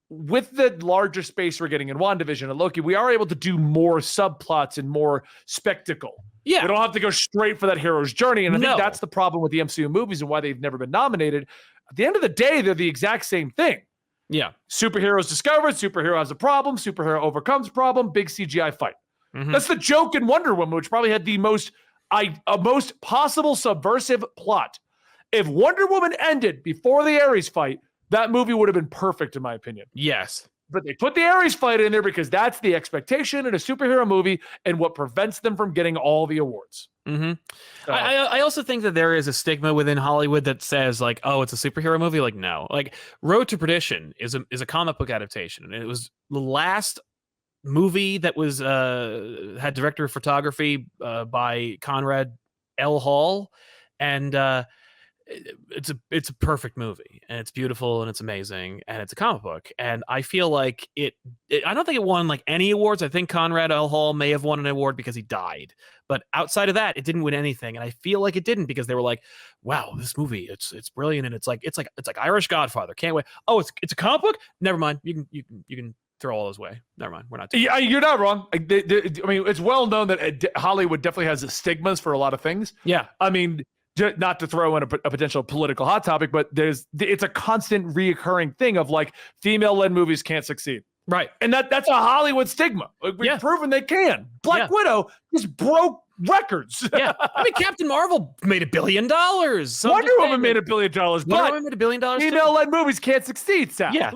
with the larger space we're getting in WandaVision and Loki, we are able to do more subplots and more spectacle. Yeah. We don't have to go straight for that hero's journey. And I think that's the problem with the MCU movies and why they've never been nominated. At the end of the day, they're the exact same thing. Yeah. Superheroes discovered, superhero has a problem, superhero overcomes problem, big CGI fight. That's the joke in Wonder Woman, which probably had the most possible subversive plot. If Wonder Woman ended before the Ares fight, that movie would have been perfect, in my opinion. Yes. But they put the Ares fight in there because that's the expectation in a superhero movie and what prevents them from getting all the awards. So. I also think that there is a stigma within Hollywood that says, like, oh, it's a superhero movie. Like, no. Like, Road to Perdition is a comic book adaptation. And it was the last movie that was had director of photography by Conrad L. Hall. And it's a perfect movie, and it's beautiful, and it's amazing, and it's a comic book. And I feel like I don't think it won like any awards. I think Conrad L. Hall may have won an award because he died, but outside of that, it didn't win anything. And I feel like it didn't because they were like, "Wow, this movie, it's brilliant, and it's like Irish Godfather. Can't wait. Oh, it's a comic book. Never mind. You can throw all those away. Never mind. We're not. Yeah, you're not wrong. I mean, it's well known that Hollywood definitely has the stigmas for a lot of things. Yeah. I mean, not to throw in a potential political hot topic, but it's a constant reoccurring thing of like female-led movies can't succeed. Right. And that's a Hollywood stigma. We've proven they can. Black Widow just broke records. Yeah, I mean, Captain Marvel made $1 billion. So Wonder Woman made $1 billion, Wonder but Woman made $1 billion. female-led movies can't succeed, Sal. Yeah,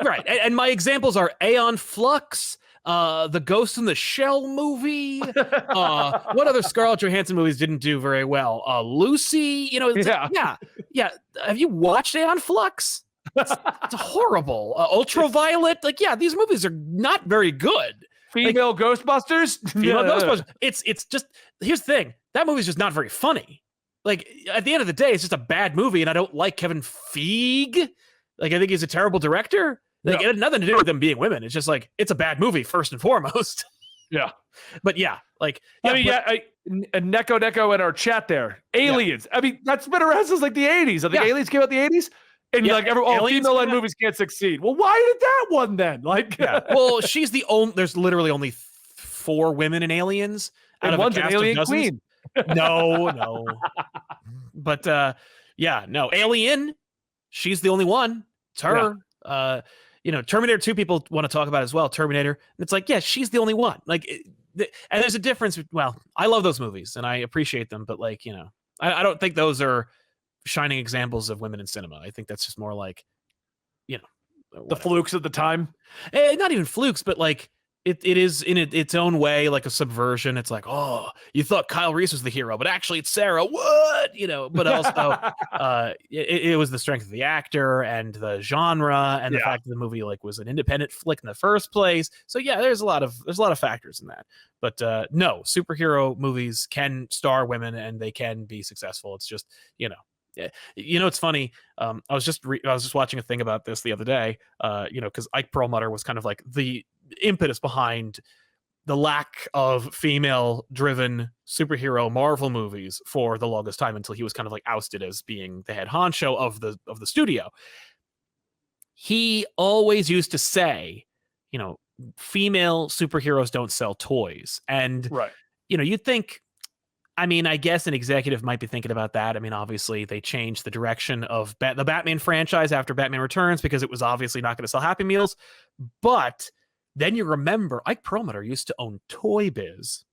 right. And my examples are Aeon Flux, the Ghost in the Shell movie. What other Scarlett Johansson movies didn't do very well? Lucy. You know, yeah. Have you watched Aeon Flux? It's horrible. Ultraviolet. Like, yeah, these movies are not very good. Female Ghostbusters. Ghostbusters. It's just, here's the thing. That movie's just not very funny. Like, at the end of the day, it's just a bad movie, and I don't like Kevin Feige. Like, I think he's a terrible director. Like, it had nothing to do with them being women. It's just like, it's a bad movie first and foremost. Yeah. But yeah, like, Neko in our chat there. Aliens. I mean, that's been around since like the 80s. I think Aliens came out in the 80s. And like, female-led movies can't succeed. Well, why did that one then? Like, well, she's the only. There's literally only 4 women in Aliens, and one's an alien queen. No. But no, Alien. She's the only one. It's her. Yeah. Terminator 2 people want to talk about as well. Terminator. And it's like, yeah, she's the only one. Like, and there's a difference. Well, I love those movies and I appreciate them, but like, I don't think those are shining examples of women in cinema. I think that's just more like, the flukes of the time. Not even flukes, but like it is in its own way like a subversion. It's like, oh, you thought Kyle Reese was the hero, but actually it's Sarah. What? But also it was the strength of the actor and the genre and the fact that the movie like was an independent flick in the first place. So yeah, there's a lot of factors in that. But no, superhero movies can star women and they can be successful. It's just, it's funny. I was just watching a thing about this the other day. Because Ike Perlmutter was kind of like the impetus behind the lack of female-driven superhero Marvel movies for the longest time until he was kind of like ousted as being the head honcho of the studio. He always used to say, female superheroes don't sell toys, and you'd think. I mean, I guess an executive might be thinking about that. I mean, obviously, they changed the direction of the Batman franchise after Batman Returns because it was obviously not going to sell Happy Meals. But then you remember Ike Perlmutter used to own Toy Biz.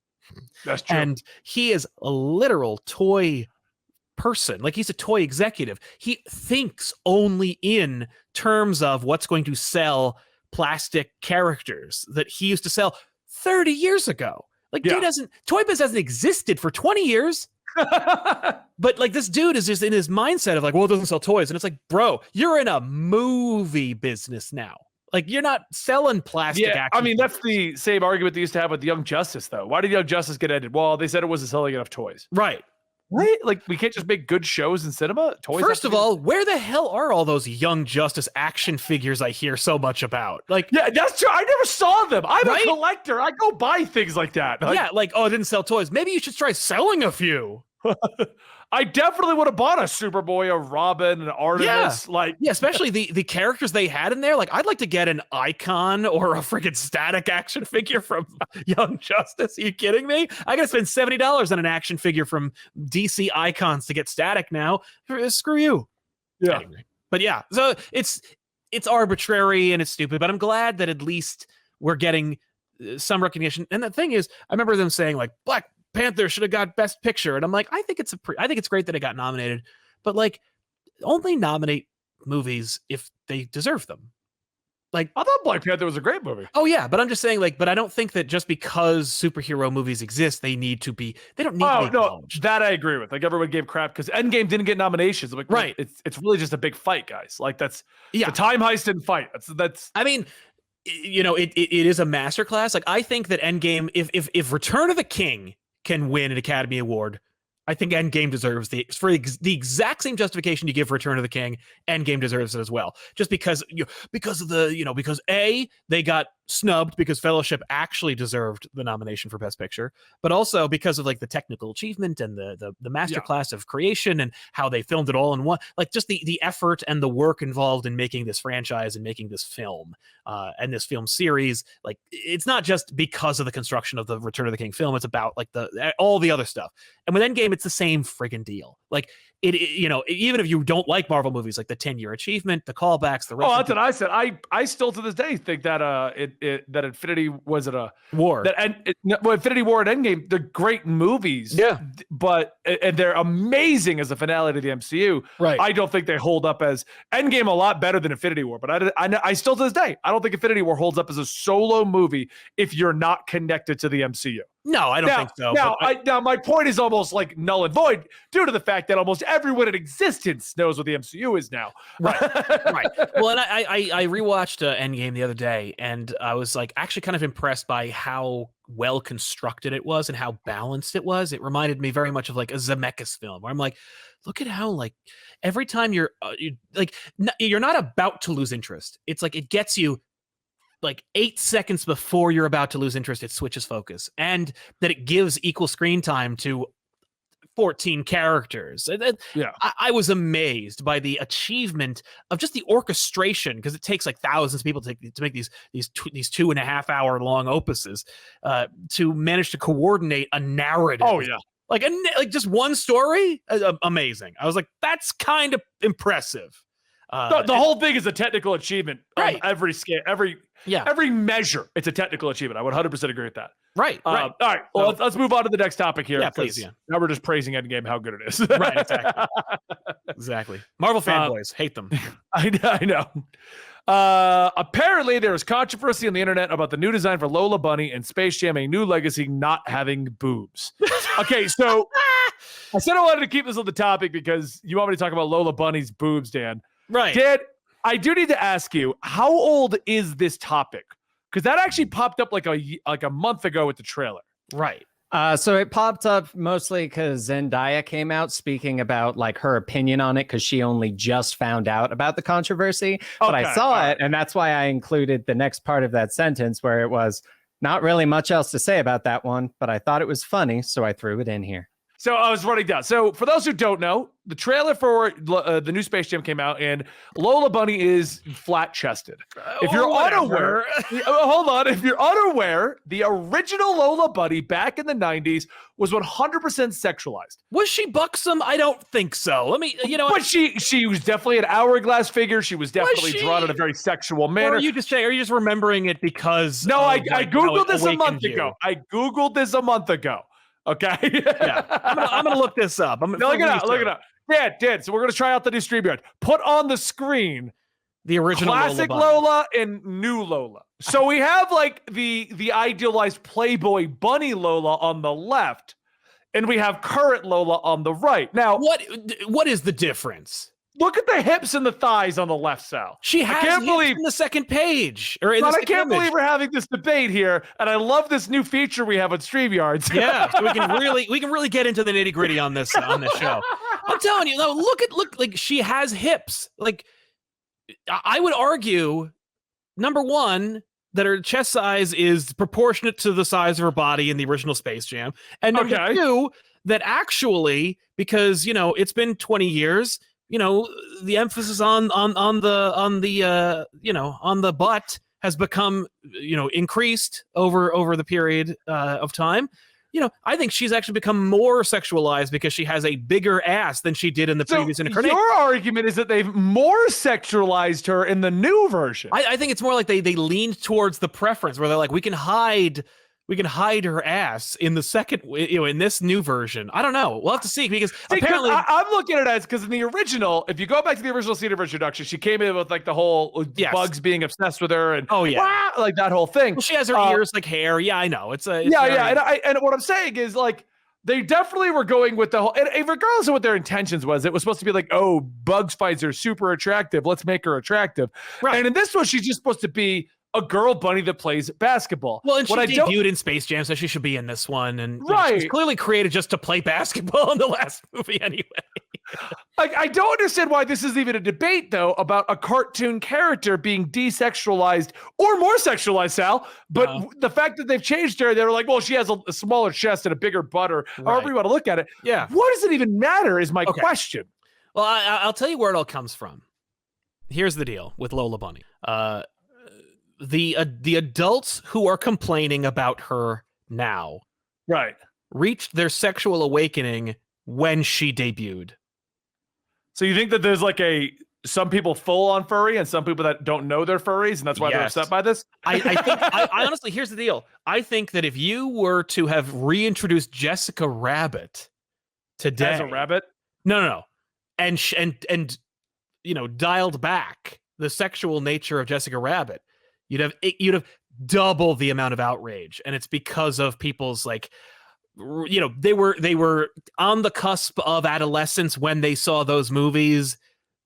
That's true. And he is a literal toy person. Like, he's a toy executive. He thinks only in terms of what's going to sell plastic characters that he used to sell 30 years ago. Like, Toy Biz hasn't existed for 20 years. But like, this dude is just in his mindset of like, well, it doesn't sell toys. And it's like, bro, you're in a movie business now. Like, you're not selling plastic action. I mean, that's the same argument they used to have with Young Justice, though. Why did Young Justice get ended? Well, they said it wasn't selling enough toys. Right. Right? Like, we can't just make good shows in cinema? Toys. First of all, where the hell are all those Young Justice action figures I hear so much about? Like, yeah, that's true. I never saw them. I'm a collector. I go buy things like that. Like, oh, it didn't sell toys. Maybe you should try selling a few. I definitely would have bought a Superboy, a Robin, an Artemis. Especially the characters they had in there. Like, I'd like to get an Icon or a freaking Static action figure from Young Justice. Are you kidding me? I gotta spend $70 on an action figure from DC Icons to get Static now. Screw you. Yeah. Anyway. But yeah, so it's arbitrary and it's stupid, but I'm glad that at least we're getting some recognition. And the thing is, I remember them saying like, Black Panther should have got Best Picture, and I'm like, I think it's great that it got nominated, but like, only nominate movies if they deserve them. Like, I thought Black Panther was a great movie. Oh yeah, but I'm just saying, like, but I don't think that just because superhero movies exist, they don't need to be. Oh no, that I agree with. Like, everyone gave crap because Endgame didn't get nominations. I'm like, right, it's really just a big fight, guys. Like, that's the time heist and fight. That's. I mean, it is a masterclass. Like, I think that Endgame, if Return of the King can win an Academy Award, I think Endgame deserves the exact same justification you give Return of the King. Endgame deserves it as well, just because they got snubbed because Fellowship actually deserved the nomination for Best Picture, but also because of like the technical achievement and the masterclass of creation and how they filmed it all in one, like just the effort and the work involved in making this franchise and making this film and this film series. Like, it's not just because of the construction of the Return of the King film, it's about like all the other stuff. And with Endgame, it's the same friggin' deal. Like, even if you don't like Marvel movies, like the 10-year achievement, the callbacks, the that's what I said. I still to this day think that that Infinity was it a War Infinity War and Endgame, they're great movies. Yeah, but and they're amazing as a finale to the MCU. Right. I don't think they hold up as Endgame a lot better than Infinity War. But I still to this day I don't think Infinity War holds up as a solo movie if you're not connected to the MCU. No, I don't think so. Now, my point is almost like null and void due to the fact that almost everyone in existence knows what the MCU is now. Right. Well, and I rewatched Endgame the other day, and I was like actually kind of impressed by how well constructed it was and how balanced it was. It reminded me very much of like a Zemeckis film, where I'm like, look at how like every time you're not about to lose interest. It's like it gets you like 8 seconds before you're about to lose interest, it switches focus, and that it gives equal screen time to 14 characters. Yeah, I was amazed by the achievement of just the orchestration, because it takes like thousands of people to make these 2.5 hour long opuses to manage to coordinate a narrative. Oh yeah, like just one story. Amazing. I was like, that's kind of impressive. The whole thing is a technical achievement. Right. Every scale, every measure, it's a technical achievement. I would 100% agree with that. Right. All right. Well, let's move on to the next topic here. Yeah, please. Yeah. Now we're just praising Endgame, how good it is. Right. Exactly. Exactly. Marvel fanboys hate them. I know. Apparently, there is controversy on the internet about the new design for Lola Bunny and Space Jam: A New Legacy not having boobs. Okay, so I said I wanted to keep this on the topic because you want me to talk about Lola Bunny's boobs, Dan. Right. I do need to ask you, how old is this topic? Because that actually popped up like a month ago with the trailer. Right. So it popped up mostly because Zendaya came out speaking about like her opinion on it, because she only just found out about the controversy. But I saw it, and that's why I included the next part of that sentence where it was not really much else to say about that one, but I thought it was funny, so I threw it in here. So I was running down. So for those who don't know, the trailer for the new Space Jam came out, and Lola Bunny is flat-chested. If you're unaware, hold on. If you're unaware, the original Lola Bunny back in the 90s was 100% sexualized. Was she buxom? I don't think so. But she was definitely an hourglass figure. She was definitely drawn in a very sexual manner. Or are you just remembering it because? No, I Googled this a month ago. I Googled this a month ago. Okay. Yeah. I'm gonna look this up. Look it up. Dan. So we're gonna try out the new StreamYard. Put on the screen the original classic Lola and new Lola. So we have like the idealized Playboy bunny Lola on the left, and we have current Lola on the right. Now, what is the difference? Look at the hips and the thighs on the left, Sal. She has hips in the second page. I can't believe we're having this debate here, and I love this new feature we have on StreamYards. Yeah, so we can really get into the nitty-gritty on this show. I'm telling you, look, like she has hips. Like I would argue, number one, that her chest size is proportionate to the size of her body in the original Space Jam, and number two, that actually, because it's been 20 years. The emphasis on the butt has become, increased over the period of time. I think she's actually become more sexualized because she has a bigger ass than she did in the previous incarnation. Your argument is that they've more sexualized her in the new version. I think it's more like they leaned towards the preference where they're like, we can hide her ass in the second, in this new version. I don't know. We'll have to see, because apparently I'm looking at it because in the original, if you go back to the original scene of introduction, she came in with like the whole Bugs being obsessed with her and like that whole thing. Well, she has her ears like hair. Yeah, I know. It's very... And what I'm saying is like they definitely were going with the whole, and regardless of what their intentions was, it was supposed to be like, oh, Bugs fights are super attractive. Let's make her attractive. Right. And in this one, she's just supposed to be a girl bunny that plays basketball. Well, and she debuted in Space Jam, so she should be in this one. And she's clearly created just to play basketball in the last movie anyway. I don't understand why this is even a debate, though, about a cartoon character being desexualized or more sexualized, Sal. But the fact that they've changed her, they were like, well, she has a smaller chest and a bigger butt, or however you want to look at it. Yeah. What does it even matter is my question. Well, I'll tell you where it all comes from. Here's the deal with Lola Bunny. The adults who are complaining about her now reached their sexual awakening when she debuted. So you think that there's like some people full on furry and some people that don't know they're furries, and that's why they're upset by this? I think I honestly, here's the deal. I think that if you were to have reintroduced Jessica Rabbit today As a rabbit? No. And dialed back the sexual nature of Jessica Rabbit, you'd have double the amount of outrage. And it's because of people's like, they were on the cusp of adolescence when they saw those movies.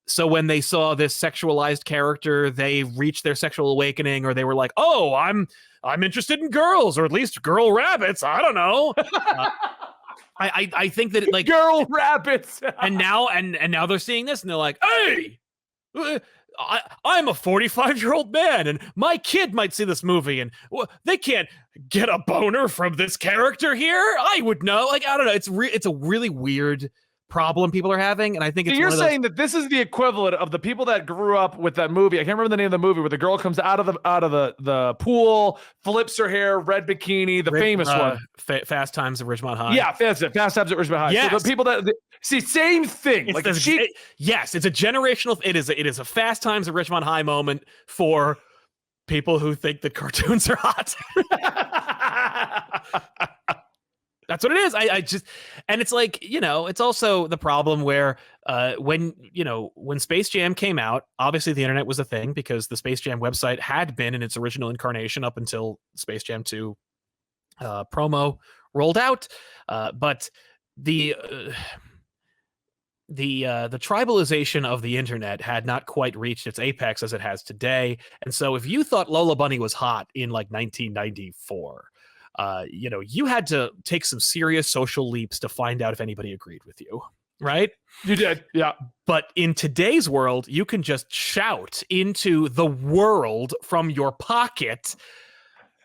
So when they saw this sexualized character, they reached their sexual awakening, or they were like, "Oh, I'm interested in girls, or at least girl rabbits." I don't know. I think that like girl rabbits, and now they're seeing this and they're like, "Hey, I'm a 45-year-old man, and my kid might see this movie, and they can't get a boner from this character here. I would know." Like, I don't know. It's a really weird problem people are having, and I think so you're saying that this is the equivalent of the people that grew up with that movie. I can't remember the name of the movie where the girl comes out of the pool, flips her hair, red bikini, the famous one, Fast Times at Ridgemont High. Yeah, Fast Times at Ridgemont High. Yes. So the people that see, same thing. It's it's a generational. It is a Fast Times at Ridgemont High moment for people who think that cartoons are hot. That's what it is. I just, and it's like, it's also the problem where when Space Jam came out, obviously the internet was a thing because the Space Jam website had been in its original incarnation up until Space Jam 2 promo rolled out. But the tribalization of the internet had not quite reached its apex as it has today. And so if you thought Lola Bunny was hot in like 1994, you had to take some serious social leaps to find out if anybody agreed with you, right? You did, yeah. But in today's world, you can just shout into the world from your pocket,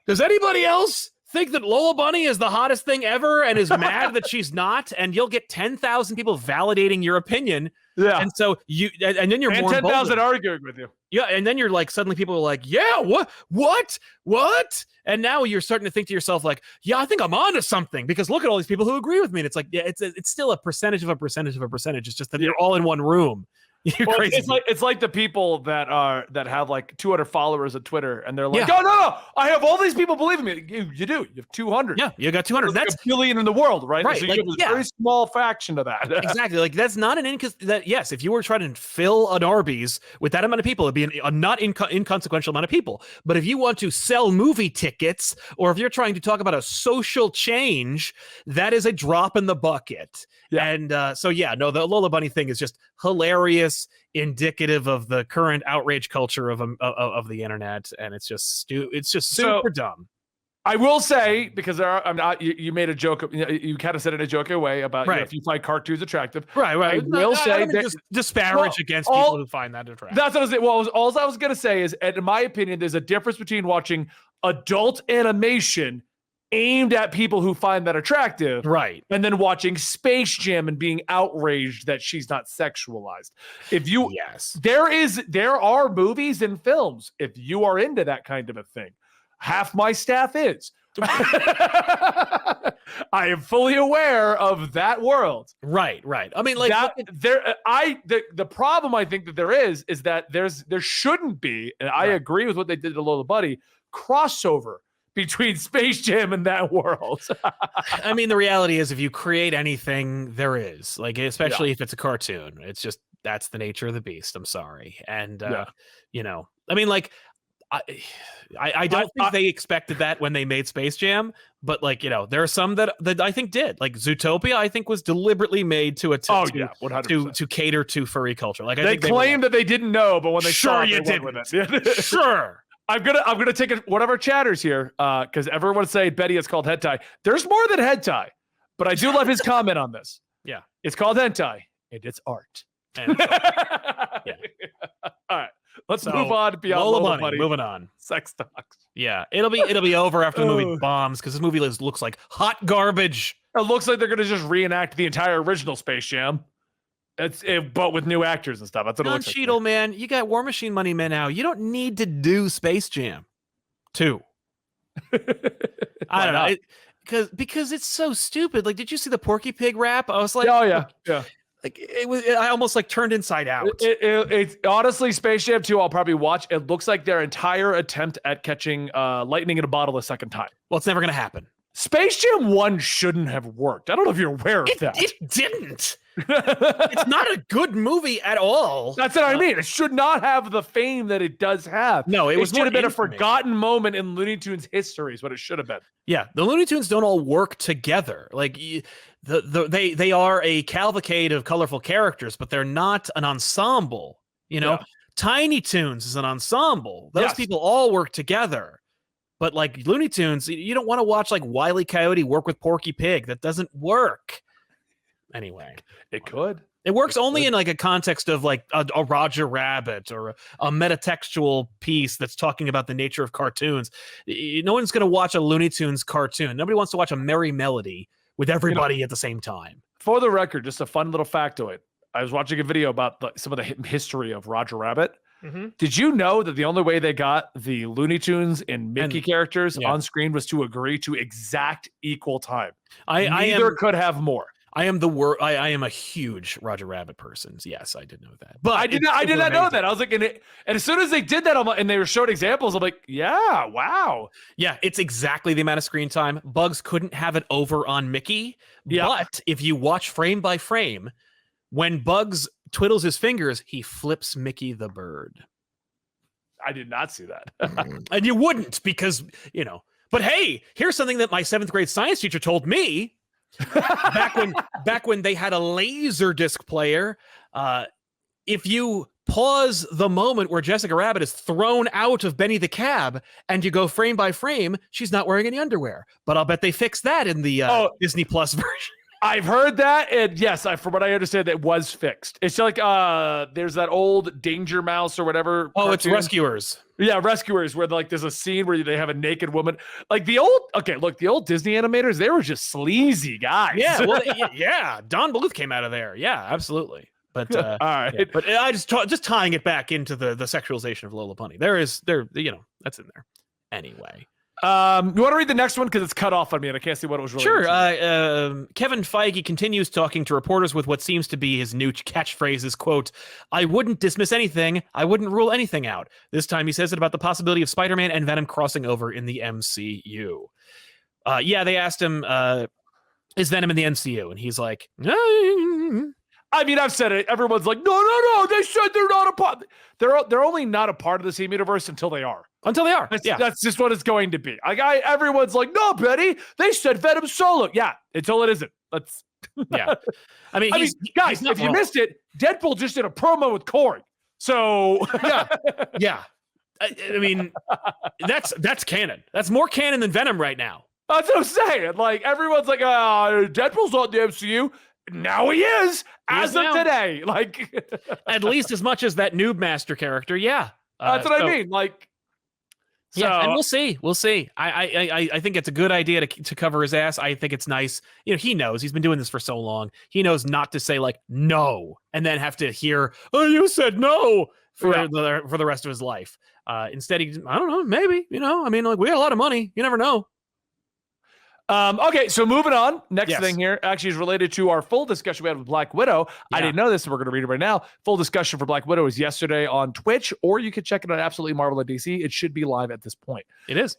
"Does anybody else think that Lola Bunny is the hottest thing ever and is mad that she's not?" And you'll get 10,000 people validating your opinion. Yeah. And so and then you're more 10,000 arguing with you. Yeah, and then you're like, suddenly people are like, "Yeah, what? And now you're starting to think to yourself like, "Yeah, I think I'm onto something because look at all these people who agree with me." And it's like, yeah, it's still a percentage of a percentage of a percentage. It's just that you're all in one room. You're crazy. It's like the people that have like 200 followers on Twitter, and they're like, "Oh no, I have all these people believing me." You do. You have 200. Yeah, you got 200. That's a billion in the world, right? Right. So like, you have a very small fraction of that. Exactly. Like that's not an yes, if you were trying to fill an Arby's with that amount of people, it'd be a not inconsequential amount of people. But if you want to sell movie tickets, or if you're trying to talk about a social change, that is a drop in the bucket. Yeah. And the Lola Bunny thing is just hilarious, indicative of the current outrage culture of the internet, and it's just super dumb. I will say, because you made a joke, you kind of said it in a joking way about if you find cartoons attractive, right? I will say just disparage against people who find that attractive. That's what I was saying. Well, all I was gonna say is, in my opinion, there's a difference between watching adult animation aimed at people who find that attractive, right, and then watching Space Jam and being outraged that she's not sexualized. There are movies and films, if you are into that kind of a thing. Half my staff is. I am fully aware of that world. Right. I mean, like the problem I think that there is that there shouldn't be, and I agree with what they did to Lola Bunny, crossover between Space Jam and that world. I mean, the reality is, if you create anything, there is, like, especially if it's a cartoon, it's just, that's the nature of the beast. I'm sorry. And, I mean, like, I don't think they expected that when they made Space Jam, but like, there are some that I think did. Like Zootopia, I think was deliberately made to to cater to furry culture. Like they claim that they didn't know, but when they saw it, they went with it. Sure. I'm gonna take one of our chatters here, because everyone's saying Betty is called hentai. There's more than hentai, but I do love his comment on this. Yeah, it's called hentai and it's art. And yeah. All right, let's move on beyond Lola Bunny. Moving on. Sex talks. Yeah, it'll be over after the movie bombs, because this movie looks like hot garbage. It looks like they're gonna just reenact the entire original Space Jam. But with new actors and stuff. That's what it looks like. Cheadle, man, you got War Machine money, man. Now you don't need to do Space Jam 2. I don't know, because it's so stupid. Like, did you see the Porky Pig rap? I was like, oh yeah. like I almost like turned inside out. It's honestly, Space Jam 2 I'll probably watch. It looks like their entire attempt at catching lightning in a bottle a second time. Well, it's never gonna happen. Space Jam 1 shouldn't have worked. I don't know if you're aware of that. It didn't. It's not a good movie at all. That's what I mean. It should not have the fame that it does have. No, it should have been a forgotten moment in Looney Tunes history is what it should have been. Yeah, the Looney Tunes don't all work together. Like they are a cavalcade of colorful characters, but they're not an ensemble. You know, Tiny Toons is an ensemble. Those people all work together. But like Looney Tunes, you don't want to watch like Wile E. Coyote work with Porky Pig. That doesn't work. Anyway, it could. It works only in like a context of like a Roger Rabbit or a metatextual piece that's talking about the nature of cartoons. No one's going to watch a Looney Tunes cartoon. Nobody wants to watch a Merry Melody with everybody at the same time. For the record, just a fun little factoid. I was watching a video about some of the history of Roger Rabbit. Mm-hmm. Did you know that the only way they got the Looney Tunes and Mickey characters on screen was to agree to exact equal time? Neither could have more. I am a huge Roger Rabbit person. Yes, I did know that. But I did not know that. I was like, and as soon as they did that, and they were showing examples, I'm like, yeah, wow. Yeah, it's exactly the amount of screen time. Bugs couldn't have it over on Mickey. Yeah. But if you watch frame by frame, when Bugs twiddles his fingers, he flips Mickey the bird. I did not see that. And you wouldn't because, you know. But hey, here's something that my 7th grade science teacher told me. back when they had a laser disc player, if you pause the moment where Jessica Rabbit is thrown out of Benny the Cab and you go frame by frame, she's not wearing any underwear. But I'll bet they fixed that in the Disney Plus version. I've heard that, and yes, from what I understand, it was fixed. It's like there's that old Danger Mouse or whatever. Oh, cartoon. It's Rescuers. Yeah, Rescuers, where like there's a scene where they have a naked woman. Like the old Disney animators, they were just sleazy guys. Yeah, well, yeah. Don Bluth came out of there. Yeah, absolutely. But all right, yeah, but I just tying it back into the sexualization of Lola Bunny. That's in there. Anyway. You want to read the next one because it's cut off on me and I can't see what it was really. Sure. Kevin Feige continues talking to reporters with what seems to be his new catchphrases, quote, "I wouldn't dismiss anything. I wouldn't rule anything out." This time he says it about the possibility of Spider-Man and Venom crossing over in the MCU. They asked him, is Venom in the MCU? And he's like, I mean, I've said it. Everyone's like, no. They said they're not a part. They're only not a part of the same universe until they are. That's just what it's going to be. Everyone's like, no, Betty. They said Venom solo. Yeah, until it isn't. Yeah. I mean, guys, if you missed it, Deadpool just did a promo with Corey. So yeah. I mean, that's canon. That's more canon than Venom right now. That's what I'm saying. Like everyone's like, Deadpool's not the MCU. Now he is as of today. Like at least as much as that Noob Master character. Yeah, that's what I mean. Like, yeah, and we'll see. I think it's a good idea to cover his ass. I think it's nice. You know, he knows he's been doing this for so long. He knows not to say like no and then have to hear, "Oh, you said no" for the rest of his life. Instead, I don't know, maybe. You know, I mean, like we got a lot of money. You never know. Okay, so moving on. Next thing here actually is related to our full discussion we had with Black Widow. Yeah. I didn't know this, so we're going to read it right now. Full discussion for Black Widow is yesterday on Twitch, or you can check it on Absolutely Marvel at DC. It should be live at this point. It is.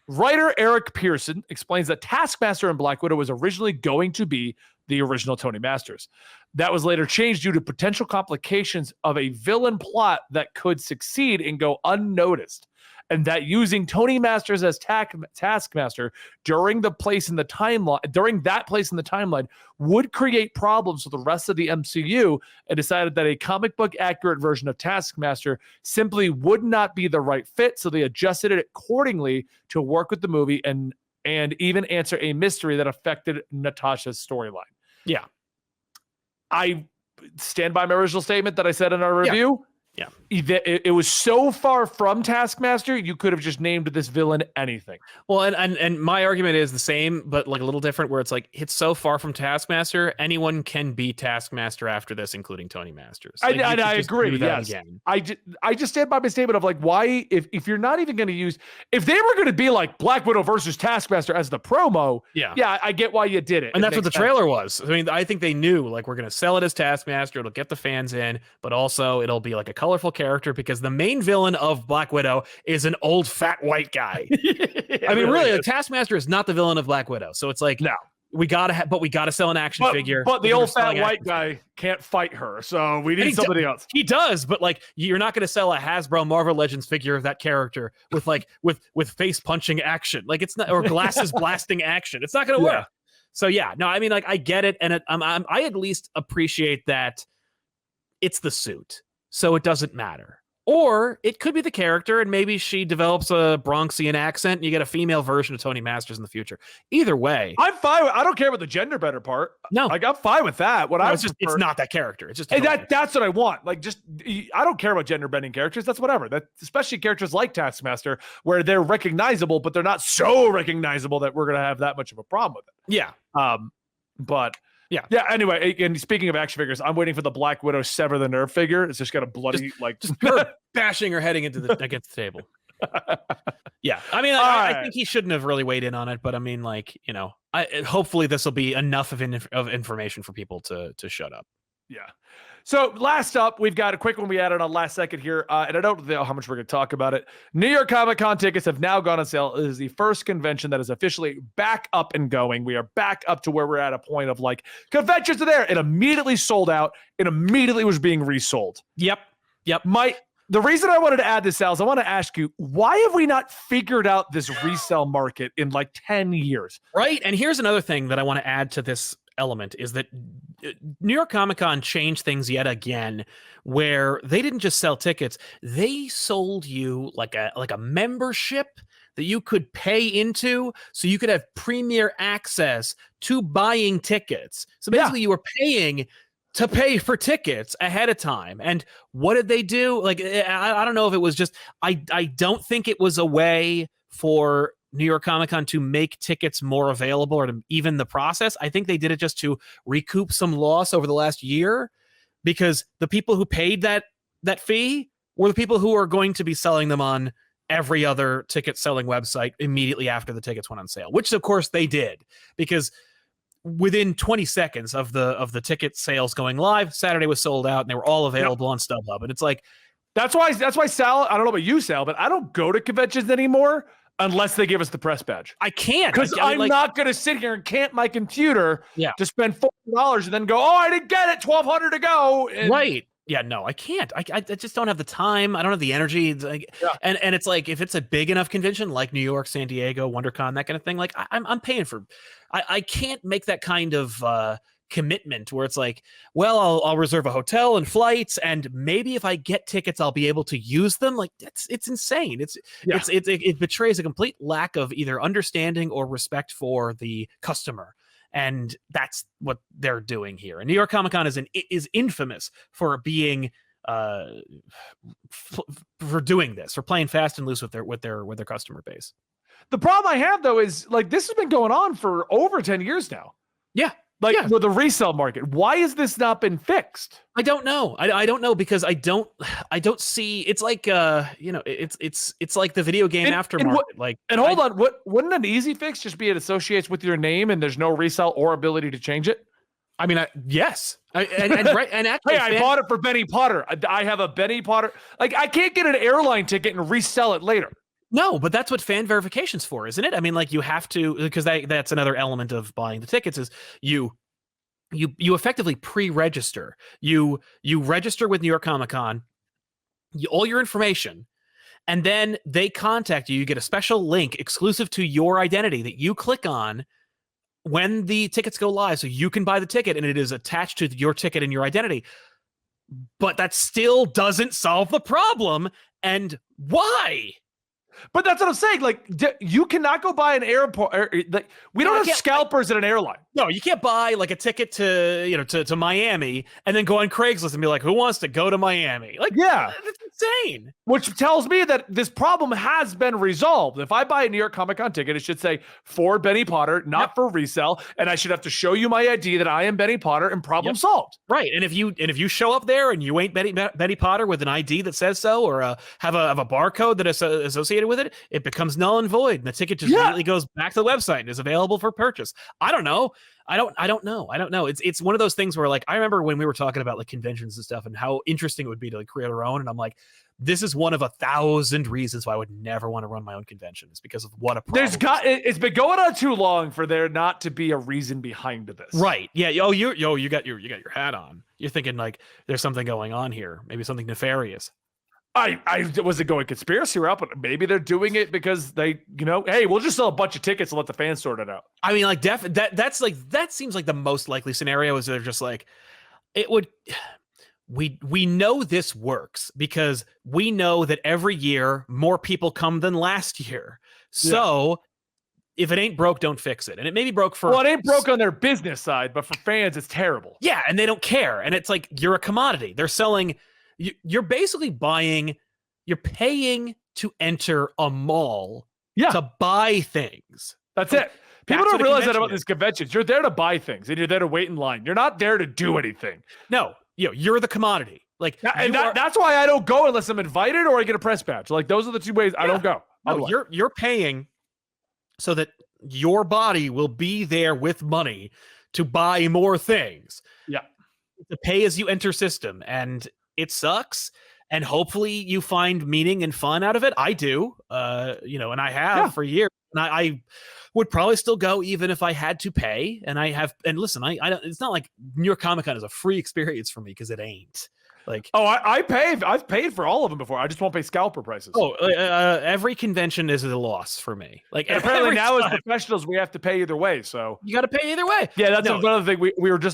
Writer Eric Pearson explains that Taskmaster in Black Widow was originally going to be the original Tony Masters. That was later changed due to potential complications of a villain plot that could succeed and go unnoticed. And that using Tony Masters as Taskmaster during that place in the timeline would create problems for the rest of the MCU, and decided that a comic book accurate version of Taskmaster simply would not be the right fit. So they adjusted it accordingly to work with the movie and even answer a mystery that affected Natasha's storyline. Yeah. I stand by my original statement that I said in our review. Yeah. it was so far from Taskmaster, you could have just named this villain anything. Well, and my argument is the same, but like a little different, where it's like, it's so far from Taskmaster, anyone can be Taskmaster after this, including Tony Masters. Like, I agree. Yes. Again. I just stand by my statement of like, why, if you're not even going to use, if they were going to be like Black Widow versus Taskmaster as the promo, yeah, I get why you did it. And that's what the trailer was. I mean, I think they knew, like, we're going to sell it as Taskmaster. It'll get the fans in, but also it'll be like a colorful character, because the main villain of Black Widow is an old fat white guy. I mean, really, the Taskmaster is not the villain of Black Widow. So it's like, no, we gotta sell an action figure. But the old fat white guy can't fight her, so we need somebody else. He does, but like, you're not going to sell a Hasbro Marvel Legends figure of that character with like with face punching action, like it's not, or glasses blasting action. It's not going to work. So yeah, no, I mean, like, I get it, and I at least appreciate that it's the suit, so it doesn't matter. Or it could be the character, and maybe she develops a Bronxian accent, and you get a female version of Tony Masters in the future. Either way, I'm fine. I don't care about the gender better part. No, like, I'm fine with that. It's not that character. It's just that's what I want. Like, just, I don't care about gender bending characters. That's whatever. That, especially characters like Taskmaster, where they're recognizable, but they're not so recognizable that we're gonna have that much of a problem with it. Yeah. But. Yeah. Anyway, and speaking of action figures, I'm waiting for the Black Widow Sever the Nerve figure. It's just got a bloody just her bashing her head against the table. Yeah, I mean, I think he shouldn't have really weighed in on it, but I mean, like, you know, hopefully this will be enough of information for people to shut up. Yeah. So last up, we've got a quick one we added on last second here, and I don't know how much we're going to talk about it. New York Comic Con tickets have now gone on sale. It is the first convention that is officially back up and going. We are back up to where we're at a point of like, conventions are there. It immediately sold out. It immediately was being resold. Yep. The reason I wanted to add this, Sal, is I want to ask you, why have we not figured out this resale market in like 10 years? Right. And here's another thing that I want to add to this element, is that New York Comic Con changed things yet again, where they didn't just sell tickets, they sold you like a membership that you could pay into, so you could have premier access to buying tickets. So basically you were paying to pay for tickets ahead of time. And what did they do? Like, I don't know if it was just, I don't think it was a way for New York Comic Con to make tickets more available, or to even the process. I think they did it just to recoup some loss over the last year, because the people who paid that fee were the people who are going to be selling them on every other ticket selling website immediately after the tickets went on sale, which of course they did, because within 20 seconds of the ticket sales going live, Saturday was sold out and they were all available on StubHub. And it's like, that's why Sal, I don't know about you, Sal, but I don't go to conventions anymore unless they give us the press badge. I can't, because I'm not going to sit here and camp my computer to spend $400 and then go, oh, I didn't get it, $1,200 to go. Right. Yeah, no, I can't. I just don't have the time. I don't have the energy. And it's like, if it's a big enough convention like New York, San Diego, WonderCon, that kind of thing, like I'm paying for. I can't make that kind of commitment where it's like, well, I'll reserve a hotel and flights, and maybe if I get tickets, I'll be able to use them. Like, it's insane. It betrays a complete lack of either understanding or respect for the customer. And that's what they're doing here. And New York Comic Con is infamous for being for doing this, for playing fast and loose with their customer base. The problem I have, though, is like, this has been going on for over 10 years now. Yeah. With the resale market, why has this not been fixed? I don't know. I don't know, because I don't see. It's like it's like the video game aftermarket. Hold on, wouldn't an easy fix just be it associates with your name and there's no resale or ability to change it? I mean, yes. And actually, hey, I bought it for Benny Potter. I have a Benny Potter. Like, I can't get an airline ticket and resell it later. No, but that's what fan verification's for, isn't it? I mean, like, you have to, because that's another element of buying the tickets, is you effectively pre-register. You register with New York Comic Con, all your information, and then they contact you. You get a special link exclusive to your identity that you click on when the tickets go live, so you can buy the ticket, and it is attached to your ticket and your identity. But that still doesn't solve the problem. And why? But that's what I'm saying. Like, you cannot go buy an airport. We don't have scalpers at an airline. No, you can't buy like a ticket to Miami and then go on Craigslist and be like, who wants to go to Miami? Like, yeah. insane. Which tells me that this problem has been resolved. If I buy a New York Comic Con ticket, it should say for Benny Potter, not for resale, and I should have to show you my ID that I am Benny Potter, and problem solved. Right, and if you show up there and you ain't Benny Potter with an ID that says so, or have a barcode that is associated with it, it becomes null and void, and the ticket just immediately goes back to the website and is available for purchase. I don't know. I don't know. It's one of those things where, like, I remember when we were talking about like conventions and stuff and how interesting it would be to like create our own, and I'm like, this is one of 1,000 reasons why I would never want to run my own convention. It's because of what a problem. It's been going on too long for there not to be a reason behind this. Right. Yeah. You got your hat on. You're thinking like there's something going on here, maybe something nefarious. I wasn't going conspiracy route, but maybe they're doing it because they, hey, we'll just sell a bunch of tickets and let the fans sort it out. I mean, like that seems like the most likely scenario is they're just like, it would. We know this works because we know that every year more people come than last year. So if it ain't broke, don't fix it. And it may be broke for... Well, it ain't broke on their business side, but for fans, it's terrible. Yeah, and they don't care. And it's like, you're a commodity. They're selling... You're basically buying... You're paying to enter a mall to buy things. That's it. People don't realize that about these conventions. You're there to buy things, and you're there to wait in line. You're not there to do anything. No. You're the commodity. Like, that's why I don't go unless I'm invited or I get a press badge. Like, those are the two ways I don't go. No, you're paying so that your body will be there with money to buy more things. Yeah. The pay as you enter system, and it sucks. And hopefully you find meaning and fun out of it. I do, and I have for years. And I would probably still go even if I had to pay. And I have, and listen, I don't, it's not like New York Comic Con is a free experience for me, because it ain't. Like, I've paid for all of them before. I just won't pay scalper prices. Every convention is a loss for me. Like, and apparently now as professionals, we have to pay either way. So you got to pay either way. Yeah, that's another thing.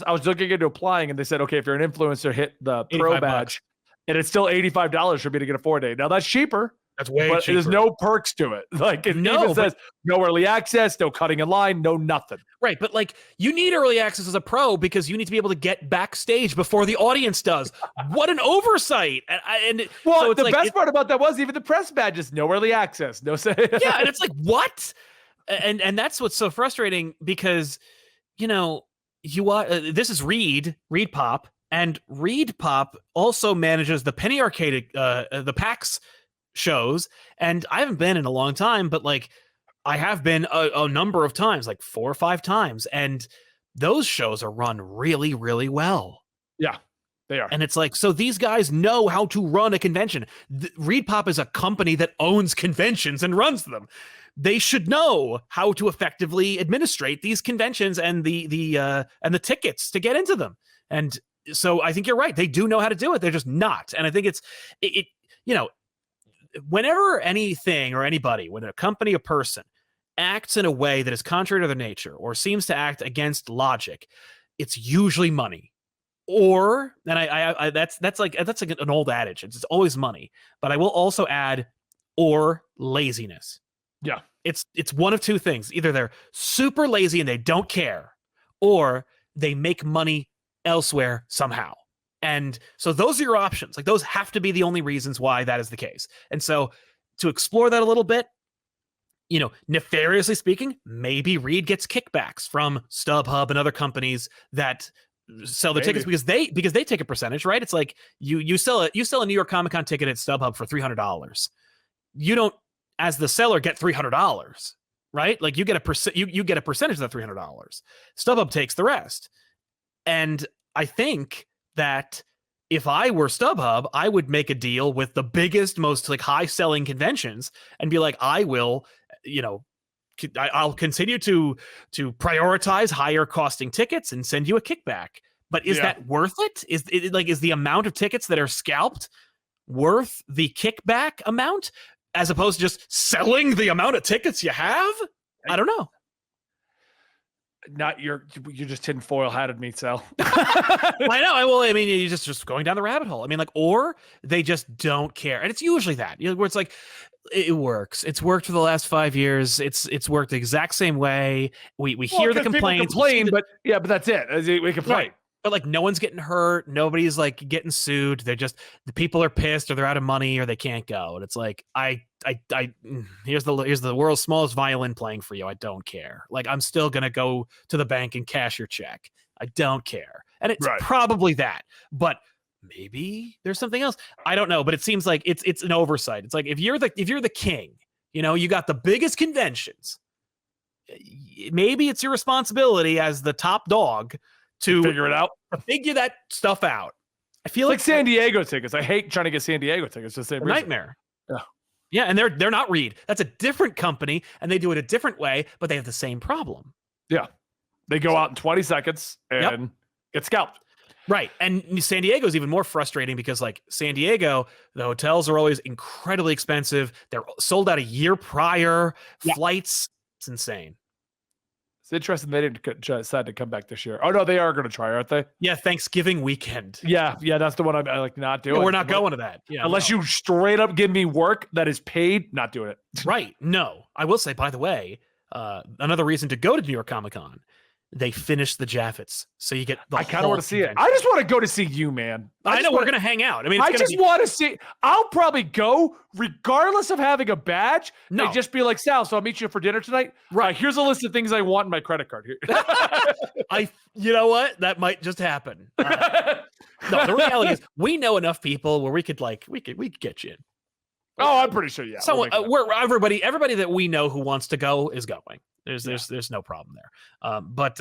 I was looking into applying, and they said, okay, if you're an influencer, hit the pro badge, and it's still $85 for me to get a 4-day. Now that's cheaper. That's way cheaper. There's no perks to it. Like, it even says no early access, no cutting in line, no nothing. Right, but like, you need early access as a pro because you need to be able to get backstage before the audience does. What an oversight! So the best part about that was even the press badges, no early access, no say. Yeah, and it's like, what? And that's what's so frustrating, because this is Reed Pop, and Reed Pop also manages the Penny Arcade, the PAX shows, and I haven't been in a long time, but like, I have been a number of times, like 4 or 5 times, and those shows are run really, really well. Yeah, they are. And it's like, so these guys know how to run a convention. Reed Pop is a company that owns conventions and runs them. They should know how to effectively administrate these conventions and the tickets to get into them. And so I think you're right. They do know how to do it. They're just not. And I think whenever anything or anybody, when a company or person acts in a way that is contrary to their nature or seems to act against logic, it's usually money. Or, and that's like an old adage. It's always money. But I will also add, or laziness. Yeah. It's one of two things. Either they're super lazy and they don't care, or they make money elsewhere somehow. And so those are your options. Like, those have to be the only reasons why that is the case. And so to explore that a little bit, nefariously speaking, maybe Reed gets kickbacks from StubHub and other companies that sell their tickets because they take a percentage, right? It's like you sell a New York Comic Con ticket at StubHub for $300. You don't, as the seller, get $300, right? Like, you get you get a percentage of that $300. StubHub takes the rest. And I think that if I were StubHub, I would make a deal with the biggest, most like high selling conventions and be like, I will, I'll continue to prioritize higher costing tickets and send you a kickback. But is that worth it? Is the amount of tickets that are scalped worth the kickback amount, as opposed to just selling the amount of tickets you have? I don't know. You're just tinfoil hatted me, Sal. I know. I mean, you're just going down the rabbit hole. I mean, like, or they just don't care, and it's usually that, where it's like, it works. It's worked for the last 5 years. It's worked the exact same way. We hear the complaints, complain, but that's it. We complain. Right. but like no one's getting hurt, nobody's like getting sued. They're just the people are pissed or they're out of money or they can't go. And it's like here's the world's smallest violin playing for you. I don't care. Like I'm still gonna go to the bank and cash your check. I don't care. And it's probably that, but maybe there's something else. I don't know, but it seems like it's an oversight. It's like if you're the king, you know, you got the biggest conventions. Maybe it's your responsibility as the top dog to figure it out, to figure that stuff out. I feel like San Diego tickets. I hate trying to get San Diego tickets. It's the same nightmare. Yeah. Yeah, and they're not Reed. That's a different company, and they do it a different way, but they have the same problem. Yeah, they go out in 20 seconds and get scalped. Right, and San Diego is even more frustrating because, like San Diego, the hotels are always incredibly expensive. They're sold out a year prior. Flights, it's insane. It's interesting they didn't decide to come back this year. Oh no, they are going to try, aren't they? Yeah, Thanksgiving weekend. Yeah, that's the one I like not doing. No, we're not going to that. Yeah, unless you straight up give me work that is paid, not doing it. Right. No, I will say, by the way, another reason to go to New York Comic Con. They finished the Jaffets, so you get. I kind of want to see it. I just want to go to see you, man. I know we're gonna hang out. I mean, I just want to see. I'll probably go regardless of having a badge. No, and just be like, Sal. So I'll meet you for dinner tonight. Right. Here's a list of things I want in my credit card. Here. You know what? That might just happen. No, the reality is, we know enough people where we could get you in. Oh, I'm pretty sure. Yeah. So we're everybody that we know who wants to go is going. There's no problem there. But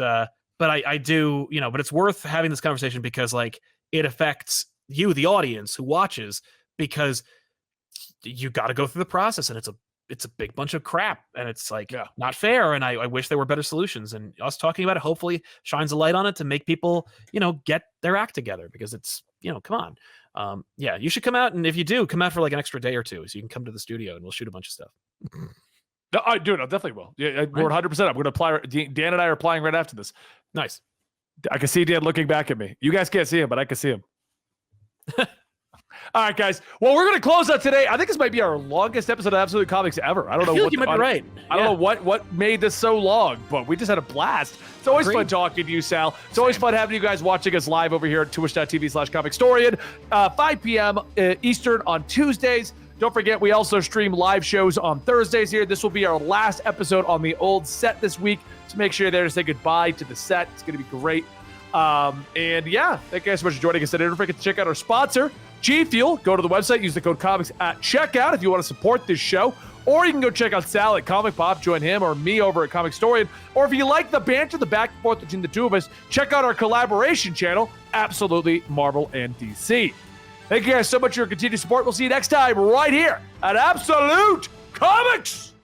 I do, you know, but it's worth having this conversation because like it affects you, the audience who watches, because you got to go through the process and it's a big bunch of crap and it's like not fair. And I wish there were better solutions, and us talking about it hopefully shines a light on it to make people, you know, get their act together, because it's, you know, come on. You should come out. And if you do, come out for like an extra day or two so you can come to the studio and we'll shoot a bunch of stuff. No, I do. No, definitely will. Yeah, we're 100%. I'm going to apply. Dan and I are applying right after this. Nice. I can see Dan looking back at me. You guys can't see him, but I can see him. All right, guys. Well, we're going to close out today. I think this might be our longest episode of Absolute Comics ever. I don't know what you might be right. I don't know what made this so long, but we just had a blast. It's always fun talking to you, Sal. It's always fun having you guys watching us live over here at twitch.tv/comicstorian, 5 p.m. Eastern on Tuesdays. Don't forget, we also stream live shows on Thursdays here. This will be our last episode on the old set this week. So make sure you're there to say goodbye to the set. It's going to be great. And yeah, thank you guys so much for joining us today. Don't forget to check out our sponsor, G Fuel. Go to the website, use the code comics at checkout if you want to support this show. Or you can go check out Sal at Comic Pop, join him or me over at Comic Storian. Or if you like the banter, the back and forth between the two of us, check out our collaboration channel, Absolutely Marvel and DC. Thank you guys so much for your continued support. We'll see you next time right here at Absolute Comics.